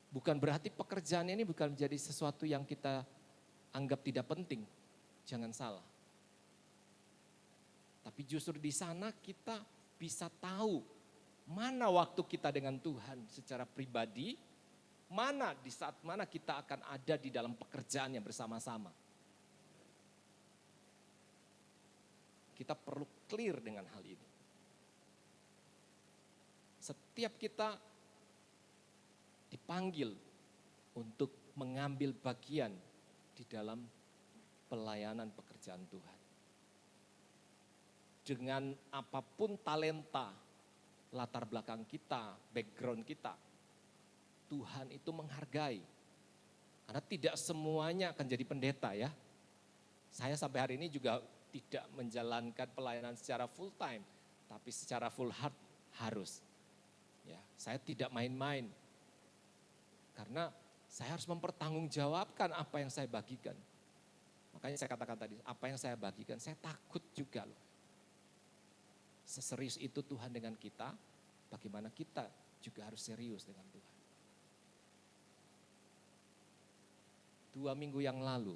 Speaker 6: Bukan berarti pekerjaan ini bukan menjadi sesuatu yang kita anggap tidak penting. Jangan salah. Tapi justru di sana kita bisa tahu mana waktu kita dengan Tuhan secara pribadi, mana di saat mana kita akan ada di dalam pekerjaan yang bersama-sama. Kita perlu clear dengan hal ini. Setiap kita dipanggil untuk mengambil bagian di dalam pelayanan pekerjaan Tuhan. Dengan apapun talenta, latar belakang kita, background kita, Tuhan itu menghargai. Karena tidak semuanya akan jadi pendeta ya. Saya sampai hari ini juga tidak menjalankan pelayanan secara full time, tapi secara full heart harus. Ya, saya tidak main-main. Karena saya harus mempertanggungjawabkan apa yang saya bagikan. Makanya saya katakan tadi, apa yang saya bagikan, saya takut juga loh. Seserius itu Tuhan dengan kita, bagaimana kita juga harus serius dengan Tuhan. 2 minggu yang lalu,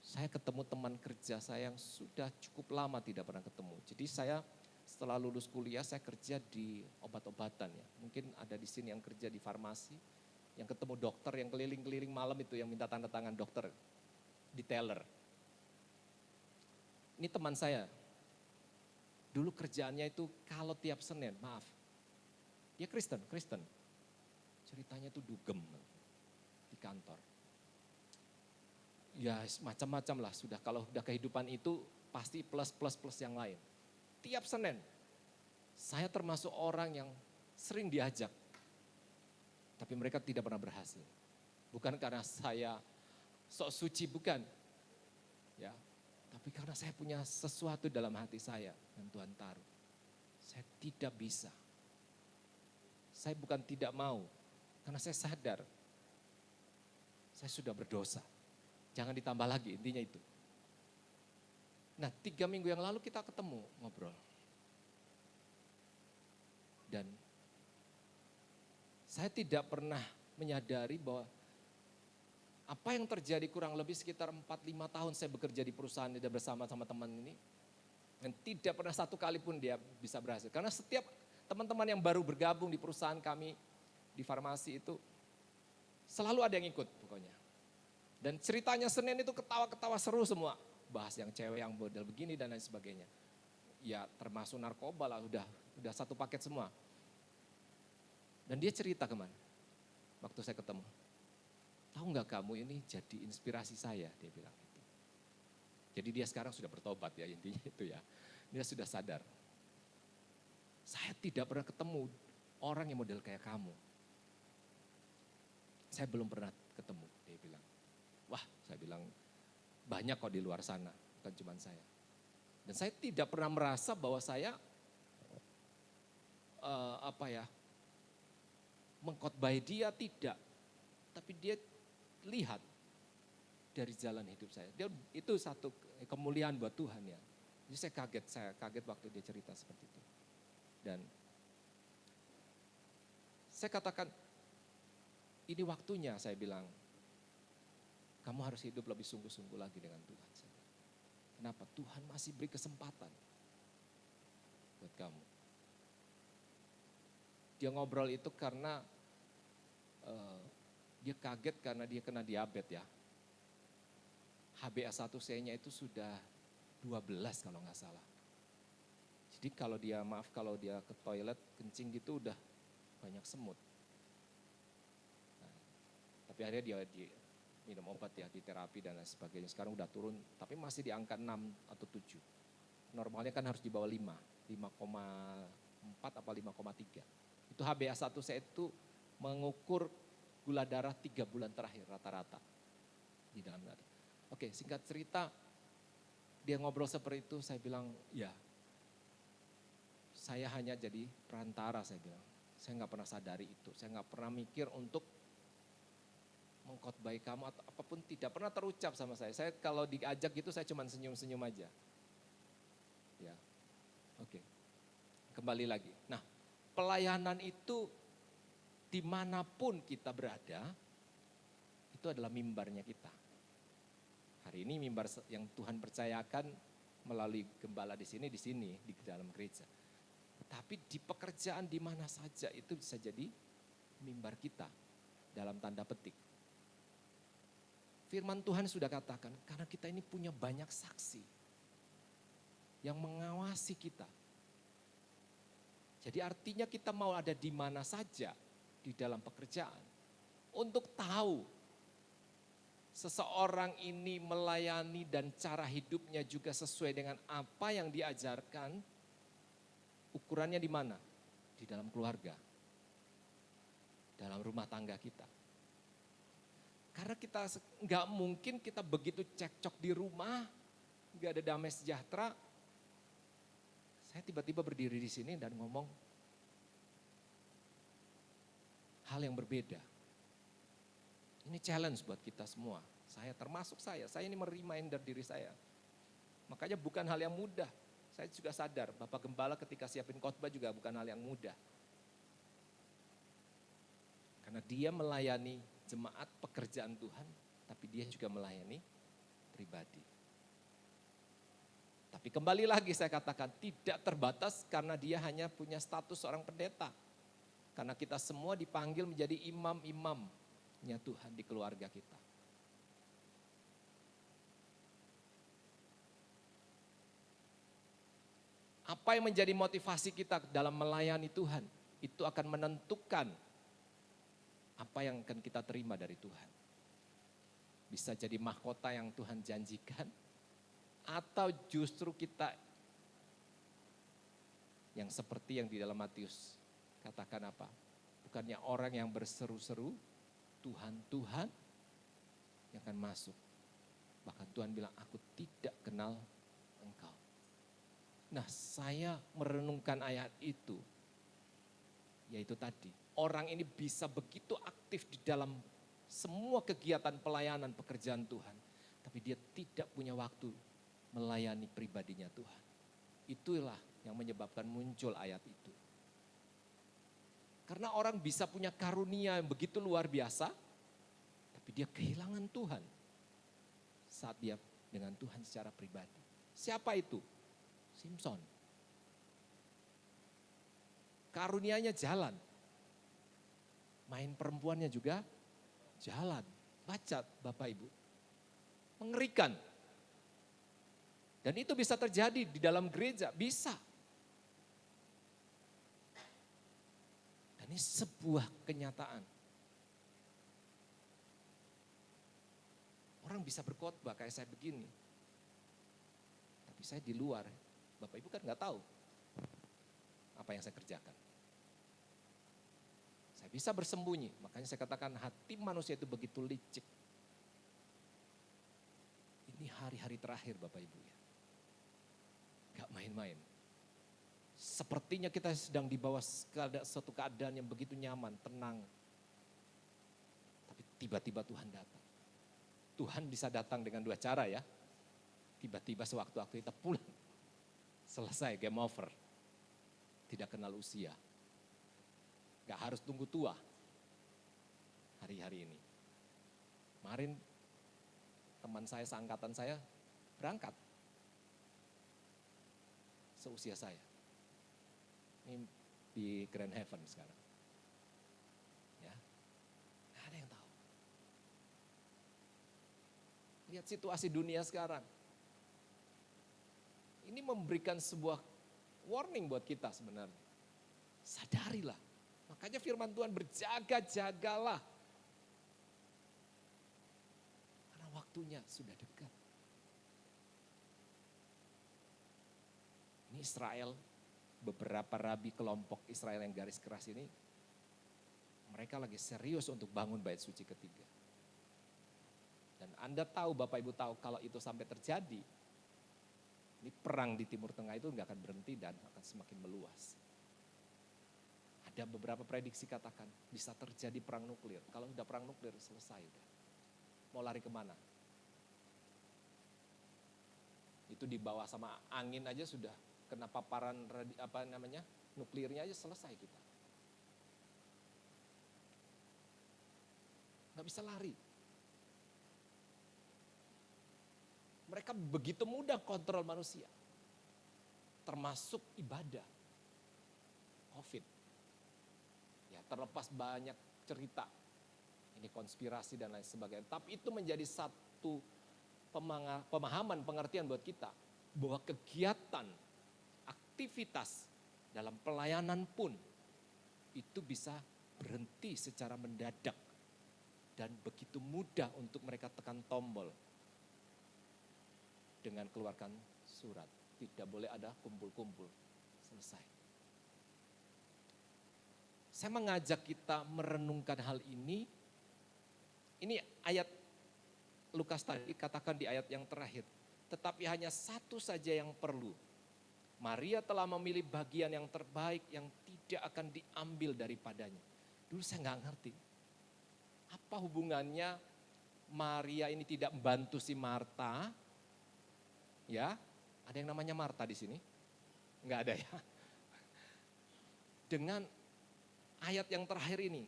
Speaker 6: saya ketemu teman kerja saya yang sudah cukup lama tidak pernah ketemu. Jadi saya setelah lulus kuliah, saya kerja di obat-obatan ya. Mungkin ada di sini yang kerja di farmasi, yang ketemu dokter, yang keliling-keliling malam itu, yang minta tanda tangan dokter. Di teller. Ini teman saya. Dulu kerjaannya itu kalau tiap Senin, maaf. Dia Kristen. Ceritanya itu dugem di kantor. Ya macam-macam lah sudah. Kalau udah kehidupan itu pasti plus yang lain. Tiap Senin, saya termasuk orang yang sering diajak. Tapi mereka tidak pernah berhasil. Bukan karena saya sok suci, bukan. Ya, tapi karena saya punya sesuatu dalam hati saya yang Tuhan taruh. Saya tidak bisa. Saya bukan tidak mau, karena saya sadar saya sudah berdosa. Jangan ditambah lagi, intinya itu. Nah 3 minggu yang lalu kita ketemu ngobrol. Dan saya tidak pernah menyadari bahwa apa yang terjadi kurang lebih sekitar 4-5 tahun saya bekerja di perusahaan ini bersama-sama teman ini. Dan tidak pernah satu kali pun dia bisa berhasil. Karena setiap teman-teman yang baru bergabung di perusahaan kami di farmasi itu selalu ada yang ikut pokoknya. Dan ceritanya Senin itu ketawa-ketawa seru semua. Bahas yang cewek yang model begini dan lain sebagainya. Ya termasuk narkoba lah, udah satu paket semua. Dan dia cerita kemana? Waktu saya ketemu. Tahu nggak kamu ini jadi inspirasi saya, dia bilang gitu. Jadi dia sekarang sudah bertobat ya intinya itu ya. Dia sudah sadar. Saya tidak pernah ketemu orang yang model kayak kamu. Saya belum pernah ketemu, dia bilang. Wah, saya bilang banyak kok di luar sana, bukan cuma saya. Dan saya tidak pernah merasa bahwa saya mengkhotbahi dia, tidak. Tapi dia lihat dari jalan hidup saya. Itu satu kemuliaan buat Tuhan ya. Jadi saya kaget waktu dia cerita seperti itu. Dan saya katakan, ini waktunya saya bilang, kamu harus hidup lebih sungguh-sungguh lagi dengan Tuhan. Kenapa? Tuhan masih beri kesempatan buat kamu. Dia ngobrol itu karena dia kaget karena dia kena diabetes ya. HbA1c-nya itu sudah 12 kalau nggak salah. Jadi kalau dia ke toilet kencing gitu udah banyak semut. Nah, tapi akhirnya dia minum obat ya, di terapi dan lain sebagainya. Sekarang udah turun, tapi masih di angka 6 atau 7. Normalnya kan harus di bawah 5, 5,4 apa 5,3. Itu HbA1c itu mengukur gula darah 3 bulan terakhir rata-rata di dalam darah. Oke, singkat cerita, dia ngobrol seperti itu, saya bilang, ya, saya hanya jadi perantara, saya bilang. Saya nggak pernah sadari itu, saya nggak pernah mikir untuk mengkhotbahi kamu atau apapun, tidak pernah terucap sama saya. Saya kalau diajak gitu saya cuma senyum-senyum aja. Ya, oke. Kembali lagi. Nah, pelayanan itu dimanapun kita berada, itu adalah mimbarnya kita. Hari ini mimbar yang Tuhan percayakan melalui gembala di sini di dalam gereja. Tapi di pekerjaan di mana saja itu bisa jadi mimbar kita dalam tanda petik. Firman Tuhan sudah katakan, karena kita ini punya banyak saksi yang mengawasi kita. Jadi artinya kita mau ada di mana saja di dalam pekerjaan. Untuk tahu seseorang ini melayani dan cara hidupnya juga sesuai dengan apa yang diajarkan, ukurannya di mana? Di dalam keluarga, dalam rumah tangga kita. Karena kita nggak mungkin kita begitu cekcok di rumah, nggak ada damai sejahtera. Saya tiba-tiba berdiri di sini dan ngomong hal yang berbeda. Ini challenge buat kita semua. Saya termasuk saya ini mereminder diri saya. Makanya bukan hal yang mudah. Saya juga sadar, Bapak Gembala ketika siapin khotbah juga bukan hal yang mudah. Karena dia melayani jemaat pekerjaan Tuhan, tapi dia juga melayani pribadi. Tapi kembali lagi saya katakan tidak terbatas karena dia hanya punya status seorang pendeta. Karena kita semua dipanggil menjadi imam-imamnya Tuhan di keluarga kita. Apa yang menjadi motivasi kita dalam melayani Tuhan, itu akan menentukan apa yang akan kita terima dari Tuhan. Bisa jadi mahkota yang Tuhan janjikan, atau justru kita yang seperti yang di dalam Matius katakan apa? Bukannya orang yang berseru-seru, Tuhan, Tuhan yang akan masuk. Bahkan Tuhan bilang, aku tidak kenal engkau. Nah, saya merenungkan ayat itu, yaitu tadi, orang ini bisa begitu aktif di dalam semua kegiatan pelayanan pekerjaan Tuhan, tapi dia tidak punya waktu melayani pribadinya Tuhan. Itulah yang menyebabkan muncul ayat itu. Karena orang bisa punya karunia yang begitu luar biasa, tapi dia kehilangan Tuhan saat dia dengan Tuhan secara pribadi. Siapa itu? Simson. Karunianya jalan. Main perempuannya juga jalan. Baca Bapak Ibu. Mengerikan. Dan itu bisa terjadi di dalam gereja, bisa. Dan ini sebuah kenyataan. Orang bisa berkhotbah kayak saya begini. Tapi saya di luar. Bapak Ibu kan nggak tahu apa yang saya kerjakan. Saya bisa bersembunyi, makanya saya katakan hati manusia itu begitu licik. Ini hari-hari terakhir Bapak Ibu ya. Gak main-main. Sepertinya kita sedang di bawah suatu keadaan yang begitu nyaman, tenang. Tapi tiba-tiba Tuhan datang. Tuhan bisa datang dengan dua cara ya. Tiba-tiba sewaktu-waktu kita pulang. Selesai, game over. Tidak kenal usia. Gak harus tunggu tua. Hari-hari ini. Kemarin teman saya seangkatan saya berangkat. Seusia saya. Ini di Grand Heaven sekarang. Ya, gak ada yang tahu. Lihat situasi dunia sekarang. Ini memberikan sebuah warning buat kita sebenarnya. Sadarilah. Makanya firman Tuhan berjaga-jagalah. Karena waktunya sudah dekat. Ini Israel, beberapa rabi kelompok Israel yang garis keras ini, mereka lagi serius untuk bangun bait suci ketiga. Dan Anda tahu, Bapak Ibu tahu, kalau itu sampai terjadi, ini perang di Timur Tengah itu nggak akan berhenti dan akan semakin meluas. Ada beberapa prediksi katakan bisa terjadi perang nuklir. Kalau udah perang nuklir selesai udah. Mau lari kemana? Itu dibawa sama angin aja sudah kena paparan nuklirnya aja selesai kita. Nggak bisa lari. Mereka begitu mudah kontrol manusia. Termasuk ibadah. COVID. Ya, terlepas banyak cerita. Ini konspirasi dan lain sebagainya. Tapi itu menjadi satu pemahaman, pengertian buat kita. Bahwa kegiatan, aktivitas dalam pelayanan pun itu bisa berhenti secara mendadak. Dan begitu mudah untuk mereka tekan tombol. Dengan keluarkan surat. Tidak boleh ada kumpul-kumpul. Selesai. Saya mengajak kita merenungkan hal ini. Ini ayat Lukas tadi katakan di ayat yang terakhir. Tetapi hanya satu saja yang perlu. Maria telah memilih bagian yang terbaik yang tidak akan diambil daripadanya. Dulu saya nggak ngerti. Apa hubungannya Maria ini tidak membantu si Marta? Ya, ada yang namanya Marta di sini? Enggak ada ya. Dengan ayat yang terakhir ini,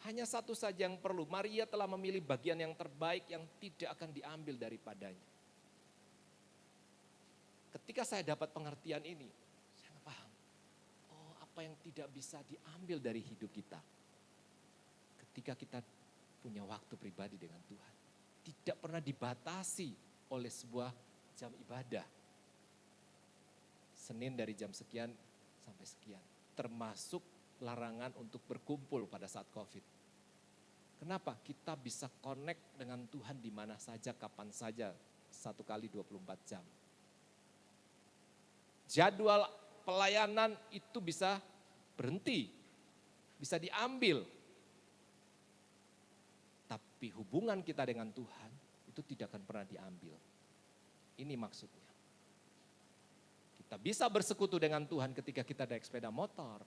Speaker 6: hanya satu saja yang perlu. Maria telah memilih bagian yang terbaik yang tidak akan diambil daripadanya. Ketika saya dapat pengertian ini, saya paham. Oh, apa yang tidak bisa diambil dari hidup kita. Ketika kita punya waktu pribadi dengan Tuhan. Tidak pernah dibatasi oleh sebuah jam ibadah. Senin dari jam sekian sampai sekian. Termasuk larangan untuk berkumpul pada saat COVID. Kenapa? Kita bisa connect dengan Tuhan di mana saja, kapan saja. 1 kali 24 jam. Jadwal pelayanan itu bisa berhenti. Bisa diambil. Tapi hubungan kita dengan Tuhan itu tidak akan pernah diambil. Ini maksudnya. Kita bisa bersekutu dengan Tuhan ketika kita naik sepeda motor,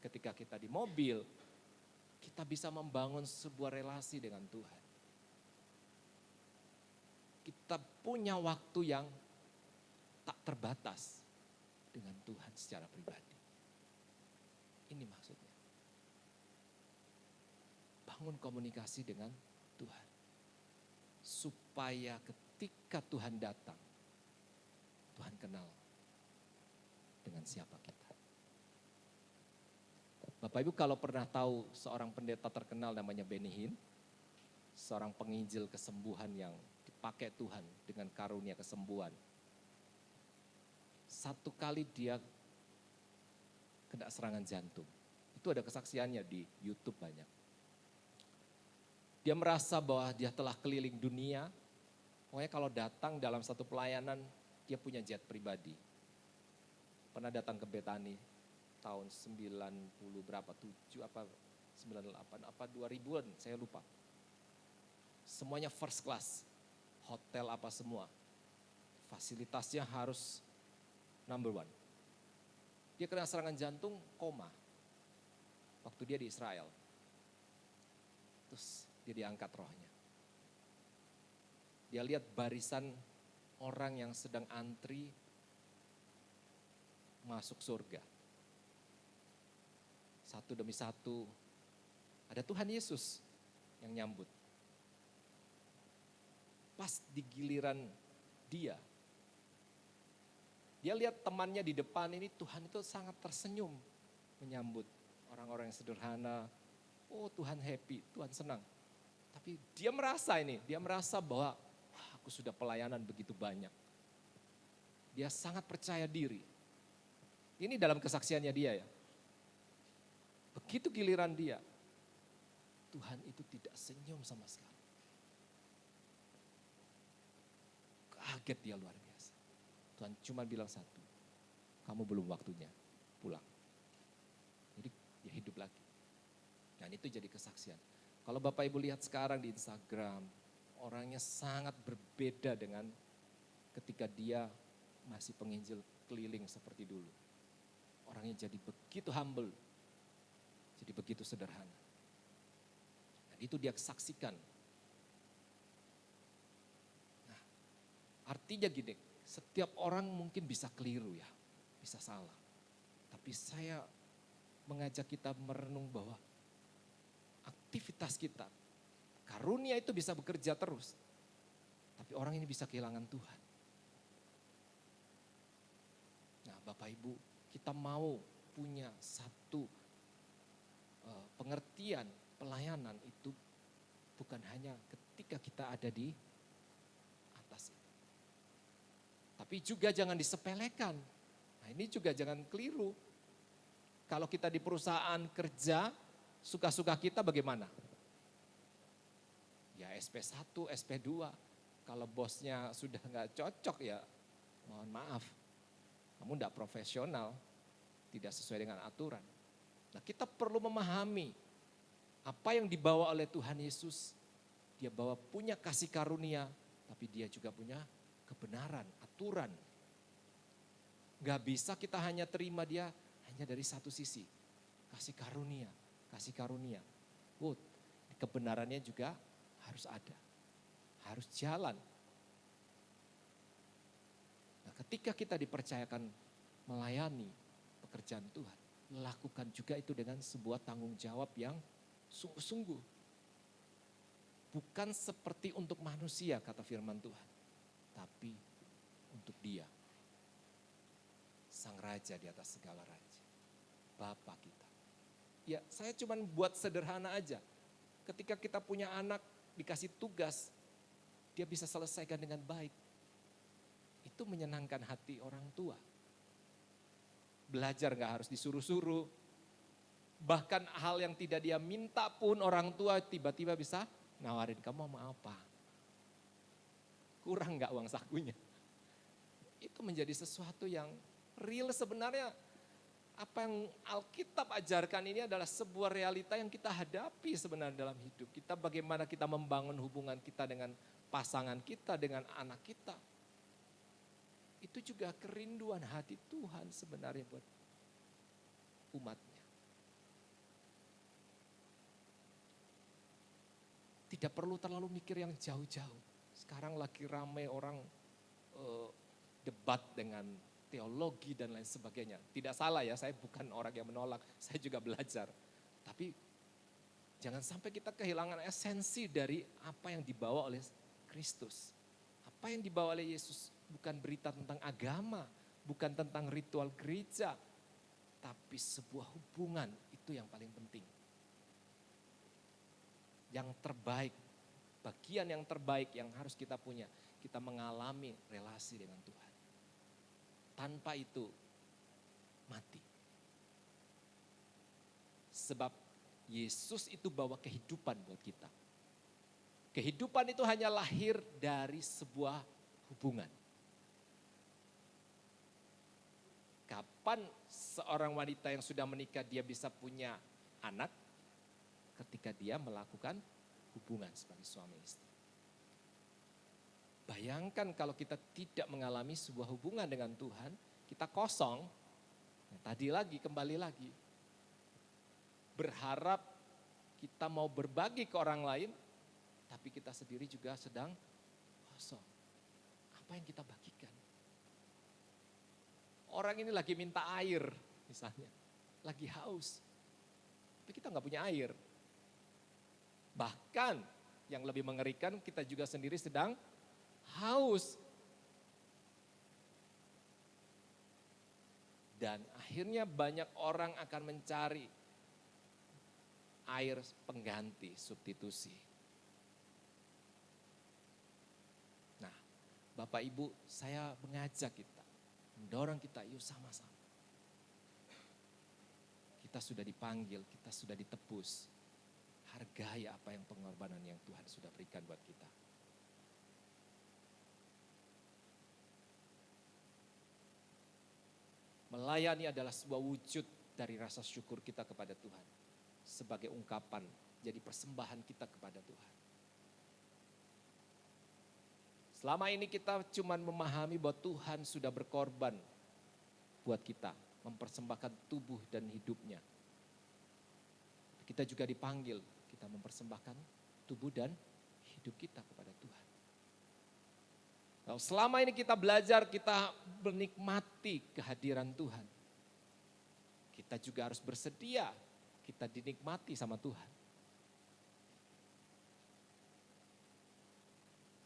Speaker 6: ketika kita di mobil. Kita bisa membangun sebuah relasi dengan Tuhan. Kita punya waktu yang tak terbatas dengan Tuhan secara pribadi. Ini maksudnya. Bangun komunikasi dengan Tuhan. Supaya ketika Tuhan datang, Tuhan kenal dengan siapa kita. Bapak Ibu kalau pernah tahu seorang pendeta terkenal namanya Benny Hinn, seorang penginjil kesembuhan yang dipakai Tuhan dengan karunia kesembuhan. Satu kali dia kena serangan jantung. Itu ada kesaksiannya di YouTube banyak. Dia merasa bahwa dia telah keliling dunia. Pokoknya kalau datang dalam satu pelayanan, dia punya jet pribadi. Pernah datang ke Betani tahun 90 berapa, 7 apa 98 apa 2000-an, saya lupa. Semuanya first class, hotel apa semua. Fasilitasnya harus number one. Dia kena serangan jantung, koma. Waktu dia di Israel. Terus dia diangkat rohnya. Dia lihat barisan orang yang sedang antri masuk surga. Satu demi satu. Ada Tuhan Yesus yang nyambut. Pas di giliran dia lihat temannya di depan ini, Tuhan itu sangat tersenyum menyambut orang-orang yang sederhana. Oh Tuhan happy, Tuhan senang. Tapi dia merasa bahwa aku sudah pelayanan begitu banyak. Dia sangat percaya diri. Ini dalam kesaksiannya dia ya. Begitu giliran dia, Tuhan itu tidak senyum sama sekali. Kaget dia luar biasa. Tuhan cuma bilang satu, kamu belum waktunya pulang. Jadi dia hidup lagi. Dan itu jadi kesaksian. Kalau Bapak Ibu lihat sekarang di Instagram, orangnya sangat berbeda dengan ketika dia masih penginjil keliling seperti dulu. Orangnya jadi begitu humble, jadi begitu sederhana. Dan itu dia saksikan. Nah, artinya gini, setiap orang mungkin bisa keliru ya, bisa salah. Tapi saya mengajak kita merenung bahwa aktivitas kita, karunia itu bisa bekerja terus. Tapi orang ini bisa kehilangan Tuhan. Nah Bapak Ibu, kita mau punya satu pengertian pelayanan itu bukan hanya ketika kita ada di atas itu. Tapi juga jangan disepelekan. Nah ini juga jangan keliru. Kalau kita di perusahaan kerja, suka-suka kita bagaimana? Ya SP1, SP2. Kalau bosnya sudah nggak cocok ya mohon maaf. Kamu tidak profesional, tidak sesuai dengan aturan. Nah kita perlu memahami apa yang dibawa oleh Tuhan Yesus. Dia bawa punya kasih karunia, tapi dia juga punya kebenaran, aturan. Gak bisa kita hanya terima dia hanya dari satu sisi. Kasih karunia, kasih karunia. Kebenarannya juga harus ada, harus jalan. Nah, ketika kita dipercayakan melayani pekerjaan Tuhan, lakukan juga itu dengan sebuah tanggung jawab yang sungguh-sungguh. Bukan seperti untuk manusia kata firman Tuhan, tapi untuk Dia. Sang Raja di atas segala raja, Bapa kita. Ya saya cuma buat sederhana aja. Ketika kita punya anak dikasih tugas, dia bisa selesaikan dengan baik. Itu menyenangkan hati orang tua. Belajar gak harus disuruh-suruh. Bahkan hal yang tidak dia minta pun orang tua tiba-tiba bisa nawarin, kamu mau apa? Kurang gak uang sakunya? Itu menjadi sesuatu yang real sebenarnya. Apa yang Alkitab ajarkan ini adalah sebuah realita yang kita hadapi sebenarnya dalam hidup. Kita bagaimana kita membangun hubungan kita dengan pasangan kita, dengan anak kita. Itu juga kerinduan hati Tuhan sebenarnya buat umatnya. Tidak perlu terlalu mikir yang jauh-jauh. Sekarang lagi ramai orang debat dengan teologi dan lain sebagainya. Tidak salah ya, saya bukan orang yang menolak, saya juga belajar. Tapi jangan sampai kita kehilangan esensi dari apa yang dibawa oleh Kristus. Apa yang dibawa oleh Yesus bukan berita tentang agama, bukan tentang ritual gereja, tapi sebuah hubungan itu yang paling penting. Yang terbaik, bagian yang terbaik yang harus kita punya, kita mengalami relasi dengan Tuhan. Tanpa itu mati. Sebab Yesus itu bawa kehidupan buat kita. Kehidupan itu hanya lahir dari sebuah hubungan. Kapan seorang wanita yang sudah menikah dia bisa punya anak? Ketika dia melakukan hubungan sebagai suami istri. Bayangkan kalau kita tidak mengalami sebuah hubungan dengan Tuhan, kita kosong. Nah, tadi lagi, kembali lagi. Berharap kita mau berbagi ke orang lain, tapi kita sendiri juga sedang kosong. Apa yang kita bagikan? Orang ini lagi minta air misalnya, lagi haus. Tapi kita nggak punya air. Bahkan yang lebih mengerikan kita juga sendiri sedang haus. Dan akhirnya banyak orang akan mencari air pengganti, substitusi. Nah, Bapak Ibu, saya mengajak kita, mendorong kita, yuk sama-sama. Kita sudah dipanggil, kita sudah ditebus. Hargai apa yang pengorbanan yang Tuhan sudah berikan buat kita. Melayani adalah sebuah wujud dari rasa syukur kita kepada Tuhan. Sebagai ungkapan, jadi persembahan kita kepada Tuhan. Selama ini kita cuma memahami bahwa Tuhan sudah berkorban buat kita. Mempersembahkan tubuh dan hidupnya. Kita juga dipanggil, kita mempersembahkan tubuh dan hidup kita kepada Tuhan. Kalau selama ini kita belajar, kita menikmati kehadiran Tuhan. Kita juga harus bersedia, kita dinikmati sama Tuhan.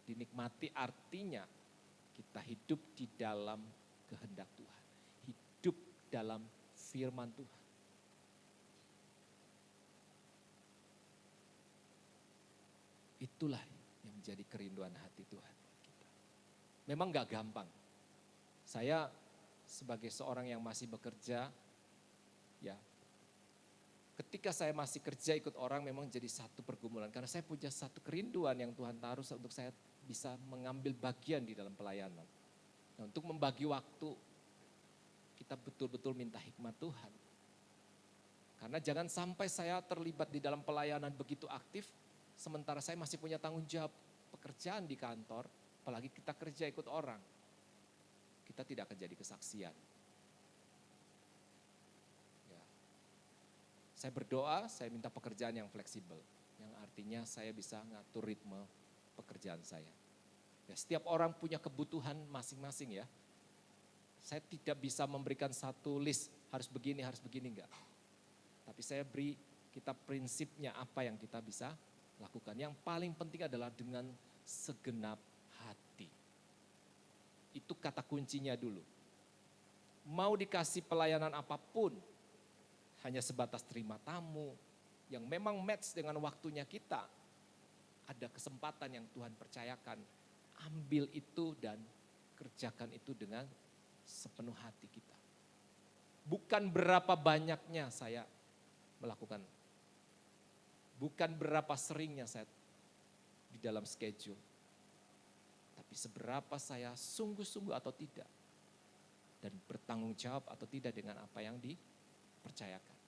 Speaker 6: Dinikmati artinya kita hidup di dalam kehendak Tuhan. Hidup dalam firman Tuhan. Itulah yang menjadi kerinduan hati Tuhan. Memang gak gampang. Saya sebagai seorang yang masih bekerja, ya, ketika saya masih kerja ikut orang memang jadi satu pergumulan. Karena saya punya satu kerinduan yang Tuhan taruh untuk saya bisa mengambil bagian di dalam pelayanan. Nah, untuk membagi waktu, kita betul-betul minta hikmat Tuhan. Karena jangan sampai saya terlibat di dalam pelayanan begitu aktif, sementara saya masih punya tanggung jawab pekerjaan di kantor, apalagi kita kerja ikut orang. Kita tidak akan jadi kesaksian. Ya. Saya berdoa, saya minta pekerjaan yang fleksibel. Yang artinya saya bisa ngatur ritme pekerjaan saya. Ya, setiap orang punya kebutuhan masing-masing ya. Saya tidak bisa memberikan satu list, harus begini enggak. Tapi saya beri kita prinsipnya apa yang kita bisa lakukan. Yang paling penting adalah dengan segenap hati. Itu kata kuncinya dulu. Mau dikasih pelayanan apapun, hanya sebatas terima tamu, yang memang match dengan waktunya kita. Ada kesempatan yang Tuhan percayakan, ambil itu dan kerjakan itu dengan sepenuh hati kita. Bukan berapa banyaknya saya melakukan. Bukan berapa seringnya saya di dalam schedule. Tapi seberapa saya sungguh-sungguh atau tidak. Dan bertanggung jawab atau tidak dengan apa yang dipercayakan.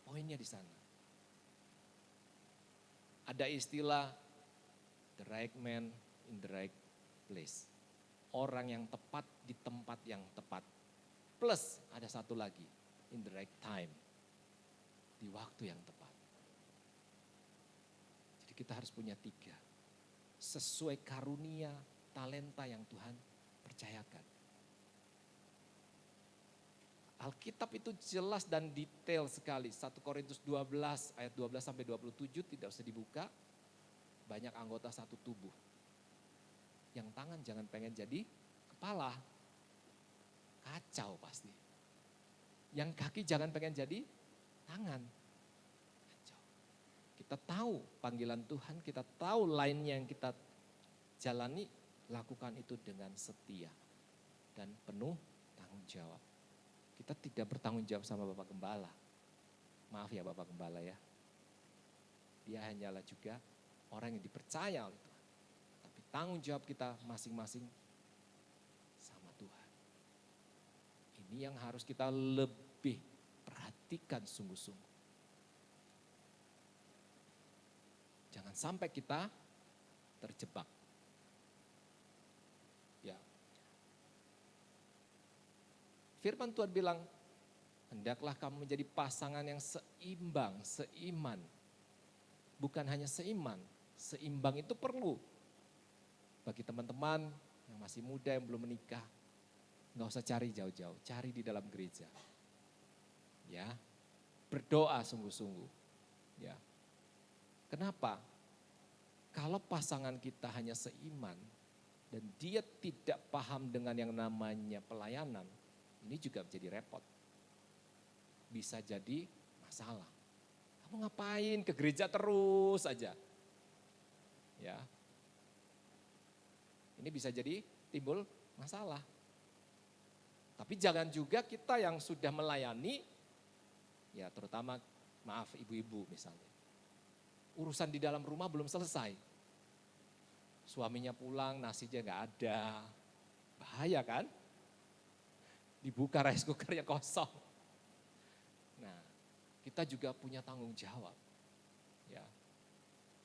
Speaker 6: Poinnya di sana. Ada istilah the right man in the right place. Orang yang tepat di tempat yang tepat. Plus ada satu lagi, in the right time. Di waktu yang tepat. Jadi kita harus punya 3. Sesuai karunia, talenta yang Tuhan percayakan. Alkitab itu jelas dan detail sekali. 1 Korintus 12 ayat 12 sampai 27 tidak usah dibuka. Banyak anggota satu tubuh. Yang tangan jangan pengen jadi kepala. Kacau pasti. Yang kaki jangan pengen jadi tangan. Kacau. Kita tahu panggilan Tuhan, kita tahu lainnya yang kita jalani, lakukan itu dengan setia dan penuh tanggung jawab. Kita tidak bertanggung jawab sama Bapak Gembala. Maaf ya Bapak Gembala ya. Dia hanyalah juga orang yang dipercaya oleh Tuhan. Tapi tanggung jawab kita masing-masing sama Tuhan. Ini yang harus kita lebih perhatikan sungguh-sungguh. Jangan sampai kita terjebak. Ya. Firman Tuhan bilang, hendaklah kamu menjadi pasangan yang seimbang, seiman. Bukan hanya seiman, seimbang itu perlu. Bagi teman-teman yang masih muda, yang belum menikah, nggak usah cari jauh-jauh, cari di dalam gereja. Ya, berdoa sungguh-sungguh. Ya, kenapa? Kalau pasangan kita hanya seiman dan dia tidak paham dengan yang namanya pelayanan, ini juga menjadi repot. Bisa jadi masalah. Kamu ngapain ke gereja terus aja? Ya. Ini bisa jadi timbul masalah. Tapi jangan juga kita yang sudah melayani, ya terutama maaf ibu-ibu misalnya. Urusan di dalam rumah belum selesai. Suaminya pulang, nasinya nggak ada. Bahaya kan? Dibuka rice cookernya kosong. Nah, kita juga punya tanggung jawab. Ya.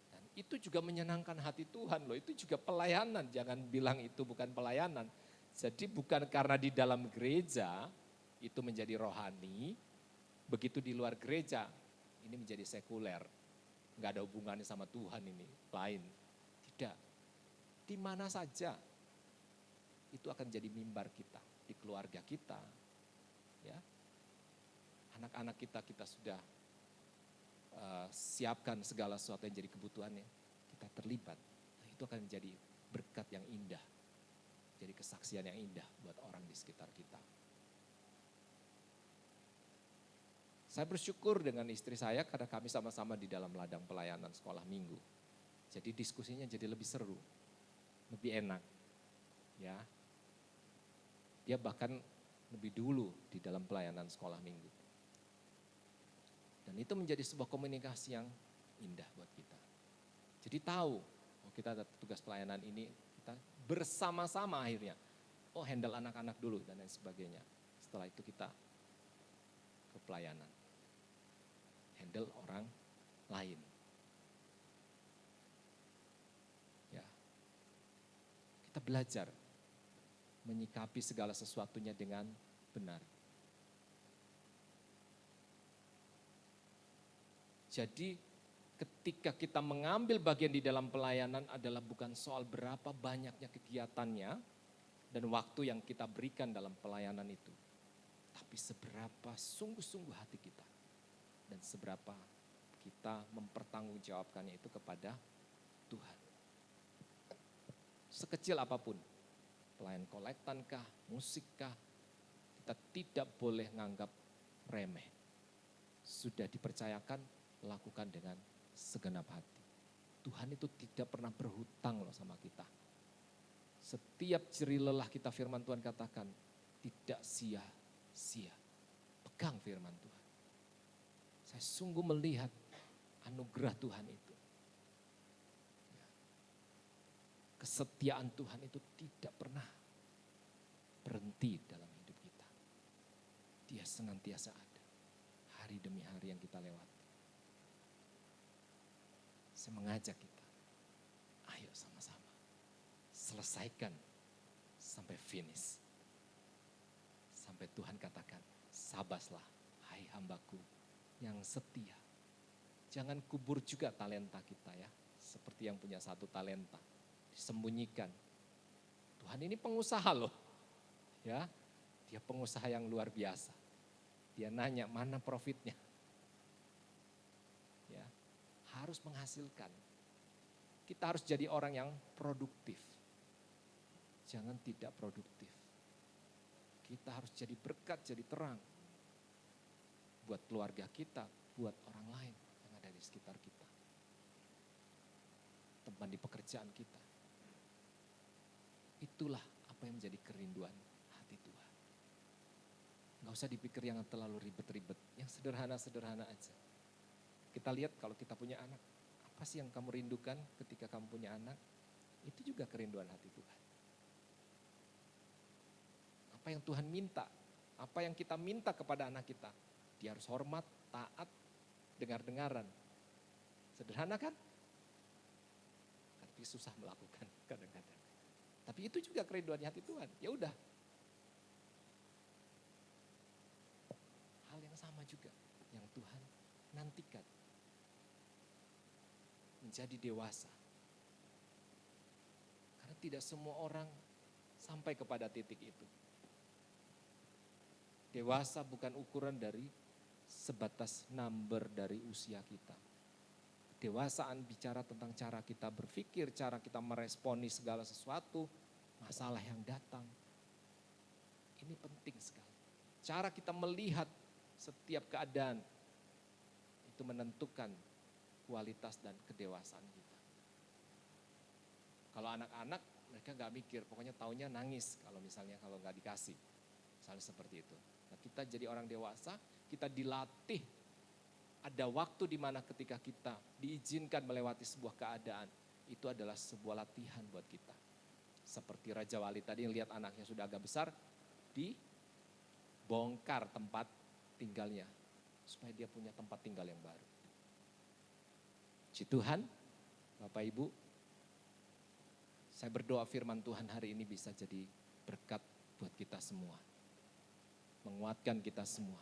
Speaker 6: Dan itu juga menyenangkan hati Tuhan loh, itu juga pelayanan. Jangan bilang itu bukan pelayanan. Jadi bukan karena di dalam gereja itu menjadi rohani, begitu di luar gereja ini menjadi sekuler. Enggak ada hubungannya sama Tuhan ini, lain. Tidak. Di mana saja itu akan jadi mimbar kita, di keluarga kita. Ya. Anak-anak kita sudah siapkan segala sesuatu yang jadi kebutuhannya. Kita terlibat. Nah, itu akan menjadi berkat yang indah. Jadi kesaksian yang indah buat orang di sekitar kita. Saya bersyukur dengan istri saya karena kami sama-sama di dalam ladang pelayanan sekolah minggu. Jadi diskusinya jadi lebih seru, lebih enak. Ya, dia bahkan lebih dulu di dalam pelayanan sekolah minggu. Dan itu menjadi sebuah komunikasi yang indah buat kita. Jadi tahu, oh kita ada tugas pelayanan ini, kita bersama-sama akhirnya. Oh handle anak-anak dulu dan lain sebagainya. Setelah itu kita ke pelayanan. Handle orang lain. Ya. Kita belajar menyikapi segala sesuatunya dengan benar. Jadi ketika kita mengambil bagian di dalam pelayanan adalah bukan soal berapa banyaknya kegiatannya dan waktu yang kita berikan dalam pelayanan itu. Tapi seberapa sungguh-sungguh hati kita dan seberapa kita mempertanggungjawabkannya itu kepada Tuhan. Sekecil apapun, pelayan kolektankah, musikkah, kita tidak boleh nganggap remeh. Sudah dipercayakan, lakukan dengan segenap hati. Tuhan itu tidak pernah berhutang loh sama kita. Setiap jerih lelah kita firman Tuhan katakan, tidak sia-sia. Pegang firman Tuhan. Saya sungguh melihat anugerah Tuhan itu. Kesetiaan Tuhan itu tidak pernah berhenti dalam hidup kita. Dia senantiasa ada. Hari demi hari yang kita lewati. Saya mengajak kita, ayo sama-sama selesaikan sampai finish. Sampai Tuhan katakan, sabaslah hai hambaku yang setia. Jangan kubur juga talenta kita ya, seperti yang punya satu talenta, disembunyikan. Tuhan ini pengusaha loh, ya, dia pengusaha yang luar biasa. Dia nanya mana profitnya. Harus menghasilkan. Kita harus jadi orang yang produktif. Jangan tidak produktif. Kita harus jadi berkat, jadi terang. Buat keluarga kita, buat orang lain yang ada di sekitar kita. Teman di pekerjaan kita. Itulah apa yang menjadi kerinduan hati Tuhan. Gak usah dipikir yang terlalu ribet-ribet, yang sederhana-sederhana aja. Kita lihat kalau kita punya anak, apa sih yang kamu rindukan ketika kamu punya anak? Itu juga kerinduan hati Tuhan. Apa yang Tuhan minta, apa yang kita minta kepada anak kita, dia harus hormat, taat, dengar-dengaran. Sederhana kan? Tapi susah melakukan kadang-kadang. Tapi itu juga kerinduan hati Tuhan. Ya udah. Hal yang sama juga yang Tuhan nantikan. Menjadi dewasa. Karena tidak semua orang sampai kepada titik itu. Dewasa bukan ukuran dari sebatas number dari usia kita. Kedewasaan bicara tentang cara kita berpikir, cara kita meresponi segala sesuatu, masalah yang datang. Ini penting sekali. Cara kita melihat setiap keadaan itu menentukan kualitas dan kedewasaan kita. Kalau anak-anak Mereka nggak mikir, pokoknya taunya nangis kalau nggak dikasih. Misalnya seperti itu. Nah, kita jadi orang dewasa, kita dilatih. Ada waktu di mana ketika kita diizinkan melewati sebuah keadaan, itu adalah sebuah latihan buat kita. Seperti Raja Wali tadi yang lihat anaknya sudah agak besar, dibongkar tempat tinggalnya. Supaya dia punya tempat tinggal yang baru. Puji Tuhan, Bapak Ibu, saya berdoa firman Tuhan hari ini bisa jadi berkat buat kita semua. Menguatkan kita semua.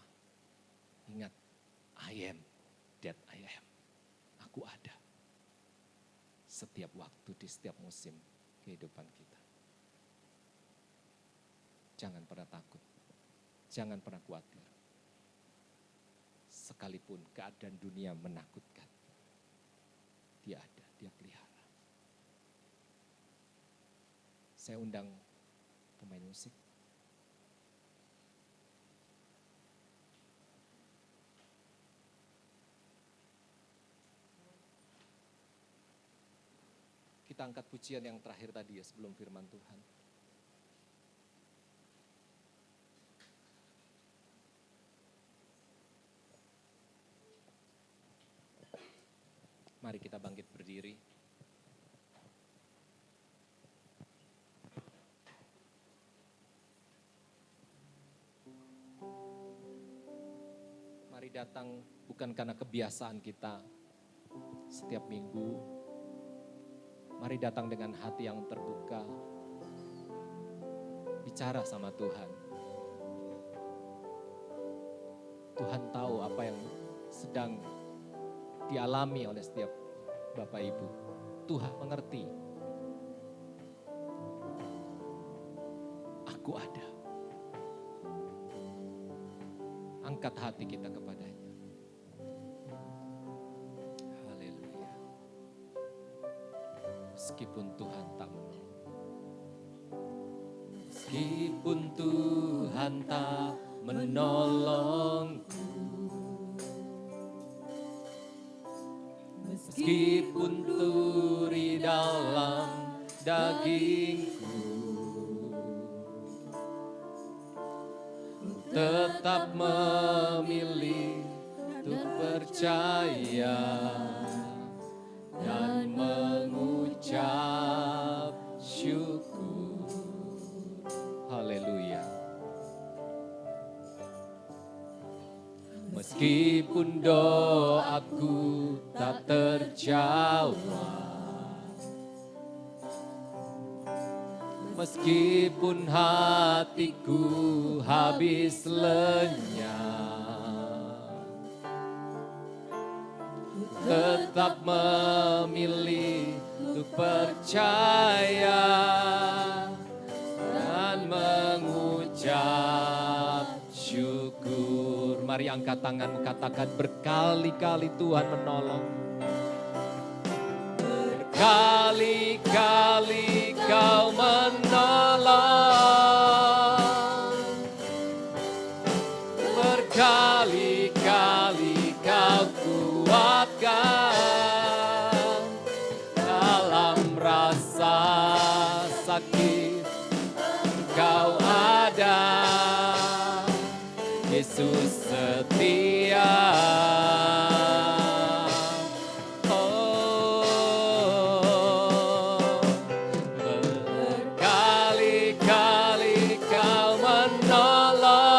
Speaker 6: Ingat, I am that I am. Aku ada. Setiap waktu, di setiap musim kehidupan kita. Jangan pernah takut. Jangan pernah khawatir. Sekalipun keadaan dunia menakutkan. Dia ada, dia pelihara. Saya undang pemain musik. Kita angkat pujian yang terakhir tadi ya sebelum firman Tuhan. Mari kita bangkit berdiri. Mari datang bukan karena kebiasaan kita setiap minggu. Mari datang dengan hati yang terbuka. Bicara sama Tuhan. Tuhan tahu apa yang sedang dialami oleh setiap Bapak Ibu. Tuhan mengerti. Aku ada. Angkat hati kita kepadanya. Haleluya. Meskipun Tuhan tak menolong. Meskipun Tuhan tak menolongku. Meskipun duri dalam dagingku, tetap memilih untuk percaya dan mengucap syukur. Haleluya. Meskipun doaku tak terjawab, meskipun hatiku habis lenyap, tetap memilih untuk percaya dan mengucap syukur. Mari angkat tanganmu, katakan berkali-kali Tuhan menolong. Berkali-kali Kau menolong. Berkali-kali Kau kuatkan. Dalam rasa sakit Engkau ada. Yesus setia. Oh, berkali-kali Kau menolong.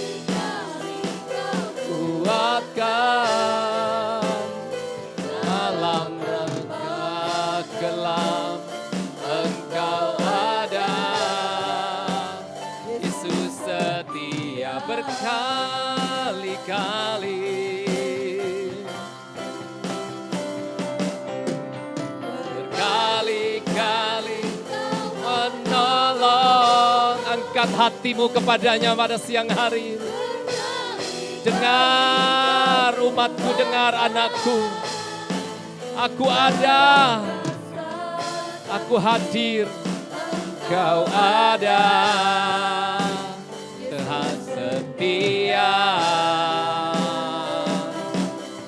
Speaker 6: Berkali-kali Kau kuatkan. Dalam rangka gelap Engkau ada. Yesus setia. Berkali-kali. Berkali-kali menolong. Angkat hatimu kepadanya pada siang hari. Dengar umatku, dengar anakku. Aku ada. Aku hadir. Kau ada. Tuhan setia.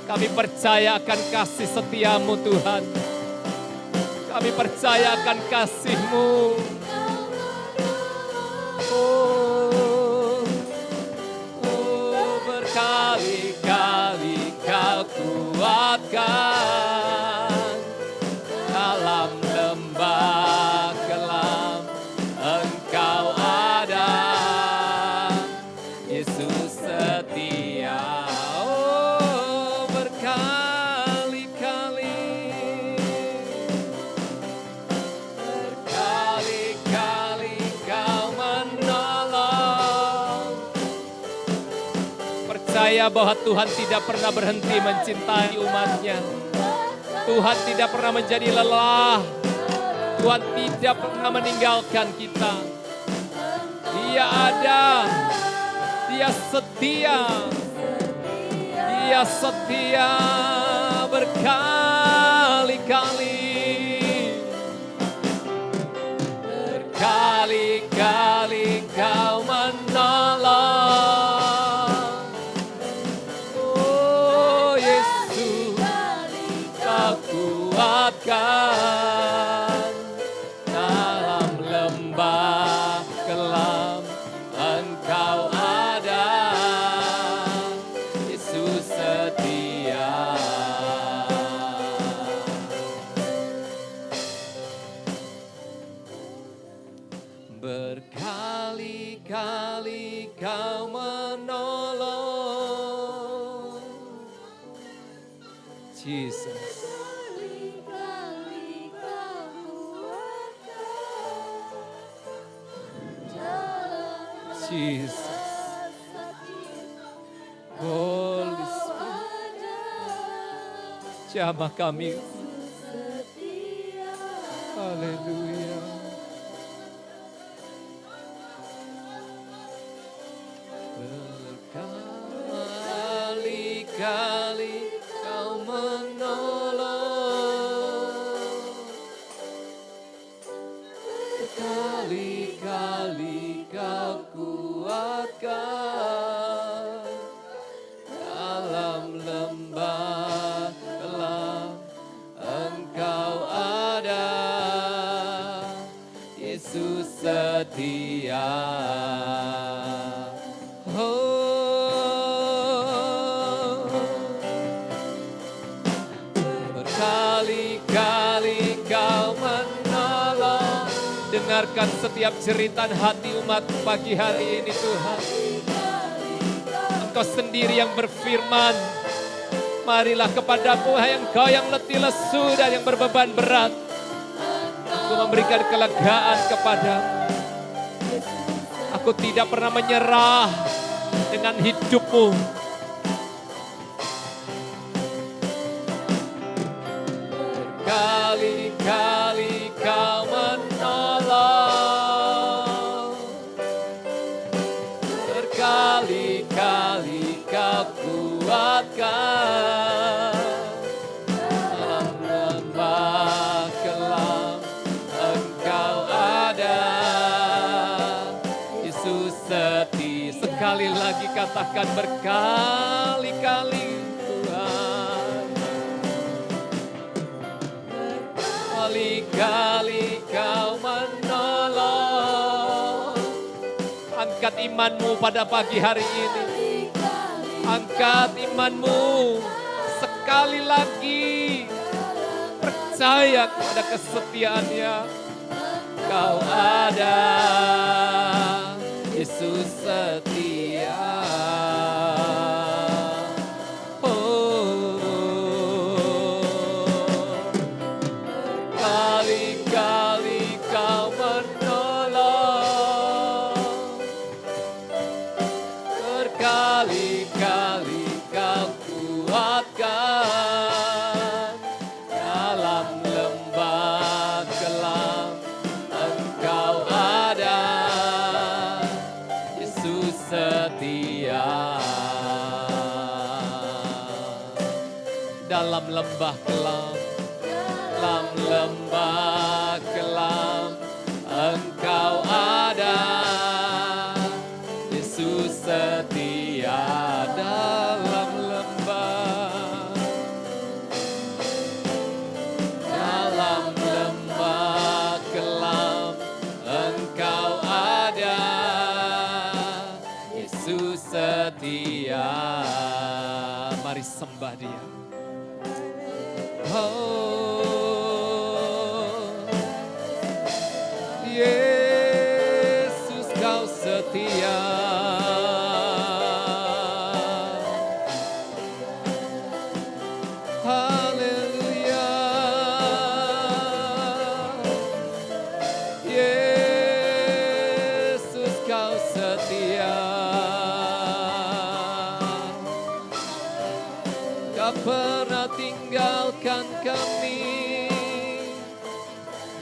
Speaker 6: Kami percaya akan kasih setiamu Tuhan. Kami percaya akan kasih-Mu. Oh, oh, berkali-kali Kau kuatkan dalam lembah kelam Engkau ada, Yesus setia. Oh, berkali-kali Kau menolong. Percaya bahwa Tuhan tidak pernah berhenti mencintai umat-Nya. Tuhan tidak pernah menjadi lelah. Tuhan tidak pernah meninggalkan kita. Dia ada. Dia setia. Dia setia berkali-kali. Berkali-kali Kau menolong. Oh Yesus, Kau kuatkan dalam lembah kelam Engkau ada, Yesus setia. Berkali-kali Kau menolong, Jesus. Jesus. Holy Spirit, jamah kami. Haleluya. Berkali-kali Kau menolong. Berkali-kali Kau kuatkan dalam lembah kelam Engkau ada, Yesus setia. Oh, berkali-kali Kau menolong. Dengarkan setiap jeritan hati umat pagi hari ini Tuhan. Engkau sendiri yang berfirman, marilah kepadaku hai engkau yang letih lesu dan yang berbeban berat. Aku memberikan kelegaan kepadamu. Aku tidak pernah menyerah dengan hidupmu. Berkali-kali Kau menolong. Berkali-kali Kau kuatkan dalam lembah kelam Engkau ada, Yesus setia. Sekali lagi katakan berkali-kali Tuhan. Berkali-kali Kau menolong. Angkat imanmu pada pagi hari ini. Angkat imanmu sekali lagi. Percaya kepada kesetiaannya. Kau ada, Yesus setia. Kali-kali Kau menolong. Berkali-kali Kau kuatkan dalam lembah kelam Engkau ada, Yesus setia. Dalam lembah kelam, dalam lembah kelam Engkau ada, Yesus setia. Dalam lembah, sembah Dia. Oh, Yesus Kau setia. Haleluya. Yesus Kau setia. Kau pernah tinggalkan kami,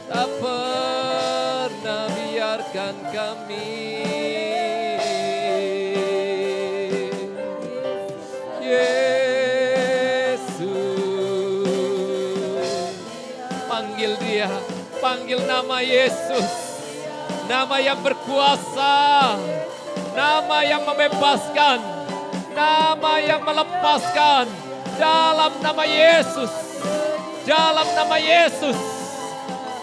Speaker 6: tak pernah biarkan kami. Yesus, panggil Dia, panggil nama Yesus, nama yang berkuasa, nama yang membebaskan, nama yang melepaskan. Dalam nama Yesus, dalam nama Yesus,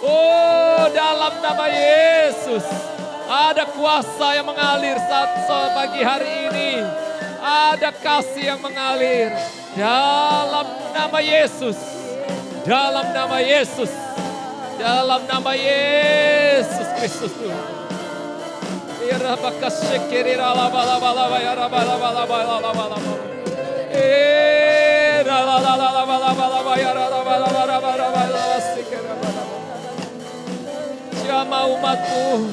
Speaker 6: oh dalam nama Yesus, ada kuasa yang mengalir saat pagi hari ini, ada kasih yang mengalir dalam nama Yesus, dalam nama Yesus, dalam nama Yesus Kristus Tuhan. Jamah umatmu,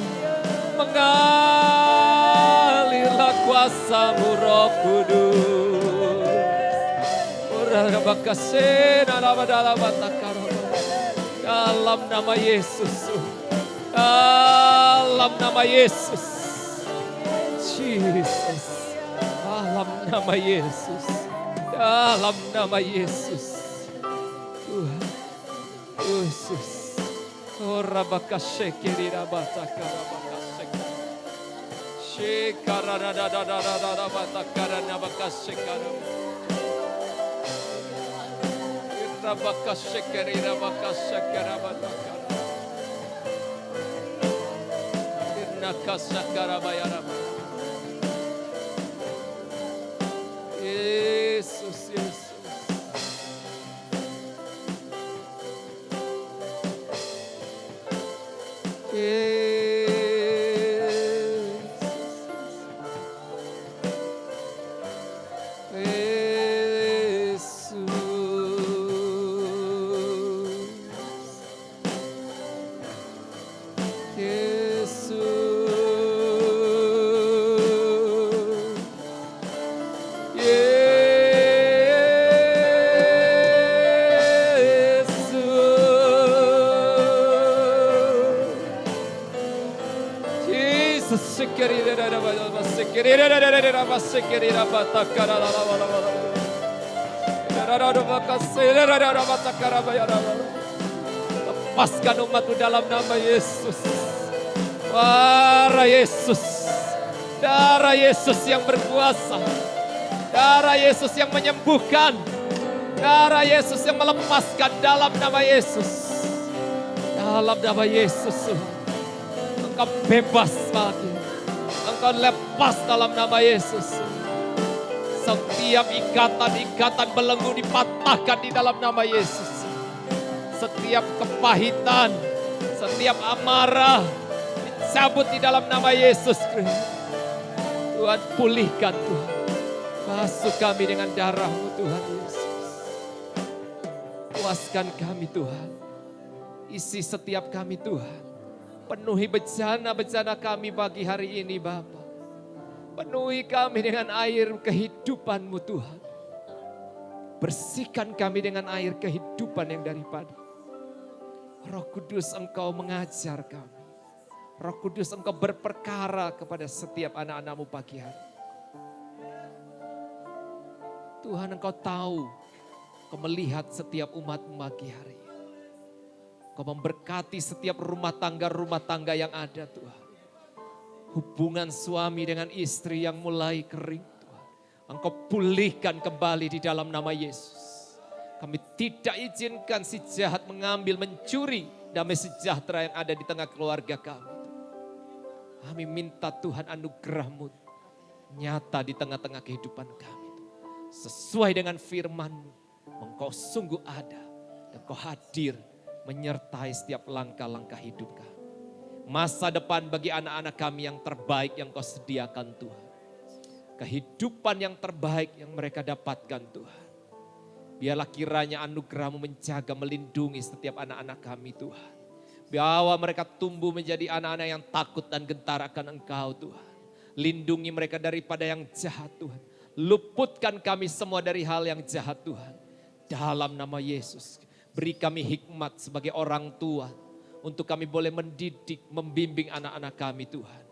Speaker 6: mengalirlah kuasa-Mu Roh Kudus. Dalam nama Yesus, dalam nama Yesus, Jesus, dalam nama Yesus, dalam nama Yesus, Tuhan Yesus. Ora bakashekeri rabatakara bakashek. Shekara da da da da da da batakara nabakashekara. Rabakashekeri rabakashekara batakara. Irnakashakara bayara. Yesus, Yesus. Lepaskan umat-Mu dalam nama Yesus. Darah Yesus, darah Yesus yang berkuasa, darah Yesus yang menyembuhkan, darah Yesus yang melepaskan dalam nama Yesus. Dalam nama Yesus, Engkau bebas lagi. Engkau lepas dalam nama Yesus. Setiap ikatan-ikatan belenggu dipatahkan di dalam nama Yesus. Setiap kepahitan, setiap amarah dicabut di dalam nama Yesus Kristus. Tuhan pulihkan Tuhan. Basuh kami dengan darah-Mu Tuhan Yesus. Puaskan kami Tuhan. Isi setiap kami Tuhan. Penuhi bejana-bejana kami pagi hari ini Bapa. Penuhi kami dengan air kehidupan-Mu Tuhan. Bersihkan kami dengan air kehidupan yang daripada. Roh Kudus Engkau mengajar kami. Roh Kudus Engkau berperkara kepada setiap anak-anak-Mu pagi hari. Tuhan Engkau tahu, Engkau melihat setiap umat-Mu pagi hari. Engkau memberkati setiap rumah tangga yang ada Tuhan. Hubungan suami dengan istri yang mulai kering Tuhan. Engkau pulihkan kembali di dalam nama Yesus. Kami tidak izinkan si jahat mengambil, mencuri damai sejahtera yang ada di tengah keluarga kami. Kami minta Tuhan anugerah-Mu nyata di tengah-tengah kehidupan kami. sesuai dengan firman-Mu. Engkau sungguh ada dan Engkau hadir menyertai setiap langkah-langkah hidup kami. Masa depan bagi anak-anak kami yang terbaik yang Kau sediakan Tuhan. Kehidupan yang terbaik yang mereka dapatkan Tuhan. Biarlah kiranya anugerah-Mu menjaga, melindungi setiap anak-anak kami Tuhan. Biarlah mereka tumbuh menjadi anak-anak yang takut dan gentar akan Engkau Tuhan. Lindungi mereka daripada yang jahat Tuhan. Luputkan kami semua dari hal yang jahat Tuhan. Dalam nama Yesus, beri kami hikmat sebagai orang tua. Untuk kami boleh mendidik, membimbing anak-anak kami Tuhan.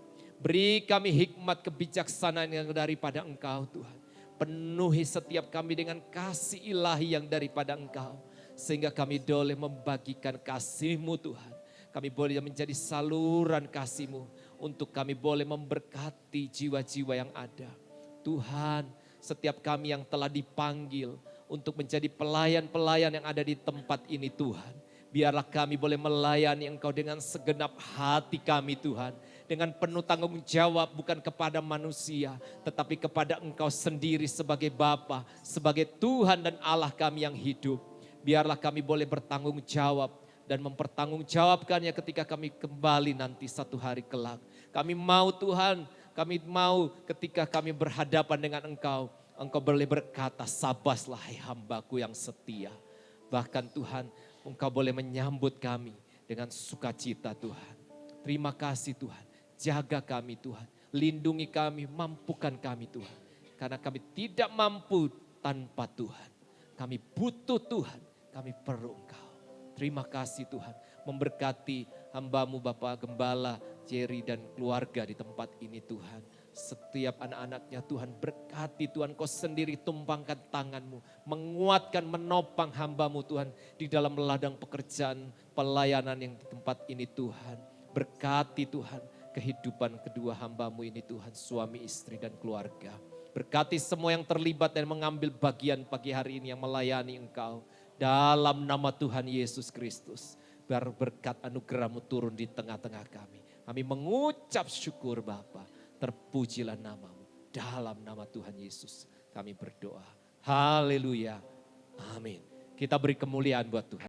Speaker 6: Beri kami hikmat kebijaksanaan yang daripada Engkau Tuhan. Penuhi setiap kami dengan kasih ilahi yang daripada Engkau. Sehingga kami boleh membagikan kasih-Mu Tuhan. Kami boleh menjadi saluran kasih-Mu. Untuk kami boleh memberkati jiwa-jiwa yang ada. Tuhan, setiap kami yang telah dipanggil untuk menjadi pelayan-pelayan yang ada di tempat ini Tuhan. Biarlah kami boleh melayani Engkau dengan segenap hati kami Tuhan. Dengan penuh tanggung jawab bukan kepada manusia. Tetapi kepada Engkau sendiri sebagai Bapa, sebagai Tuhan dan Allah kami yang hidup. Biarlah kami boleh bertanggung jawab dan mempertanggungjawabkannya ketika kami kembali nanti satu hari kelak. Kami mau Tuhan, kami mau ketika kami berhadapan dengan Engkau. Engkau boleh berkata, sabaslah hai hambaku yang setia. Bahkan Tuhan, Engkau boleh menyambut kami dengan sukacita Tuhan. Terima kasih Tuhan, jaga kami Tuhan. Lindungi kami, mampukan kami Tuhan. Karena kami tidak mampu tanpa Tuhan. Kami butuh Tuhan, kami perlu Engkau. Terima kasih Tuhan, memberkati hamba-Mu Bapak Gembala, Jerry dan keluarga di tempat ini Tuhan. Setiap anak-anaknya Tuhan berkati Tuhan, Kau sendiri tumpangkan tangan-Mu. Menguatkan, menopang hamba-Mu Tuhan di dalam ladang pekerjaan pelayanan yang di tempat ini Tuhan. Berkati Tuhan kehidupan kedua hamba-Mu ini Tuhan, suami, istri dan keluarga. Berkati semua yang terlibat dan mengambil bagian pagi hari ini yang melayani Engkau. Dalam nama Tuhan Yesus Kristus. Biar berkat anugerah-Mu turun di tengah-tengah kami. Kami mengucap syukur Bapa. Terpujilah nama-Mu. Dalam nama Tuhan Yesus kami berdoa. Haleluya. Amin. Kita beri kemuliaan buat Tuhan.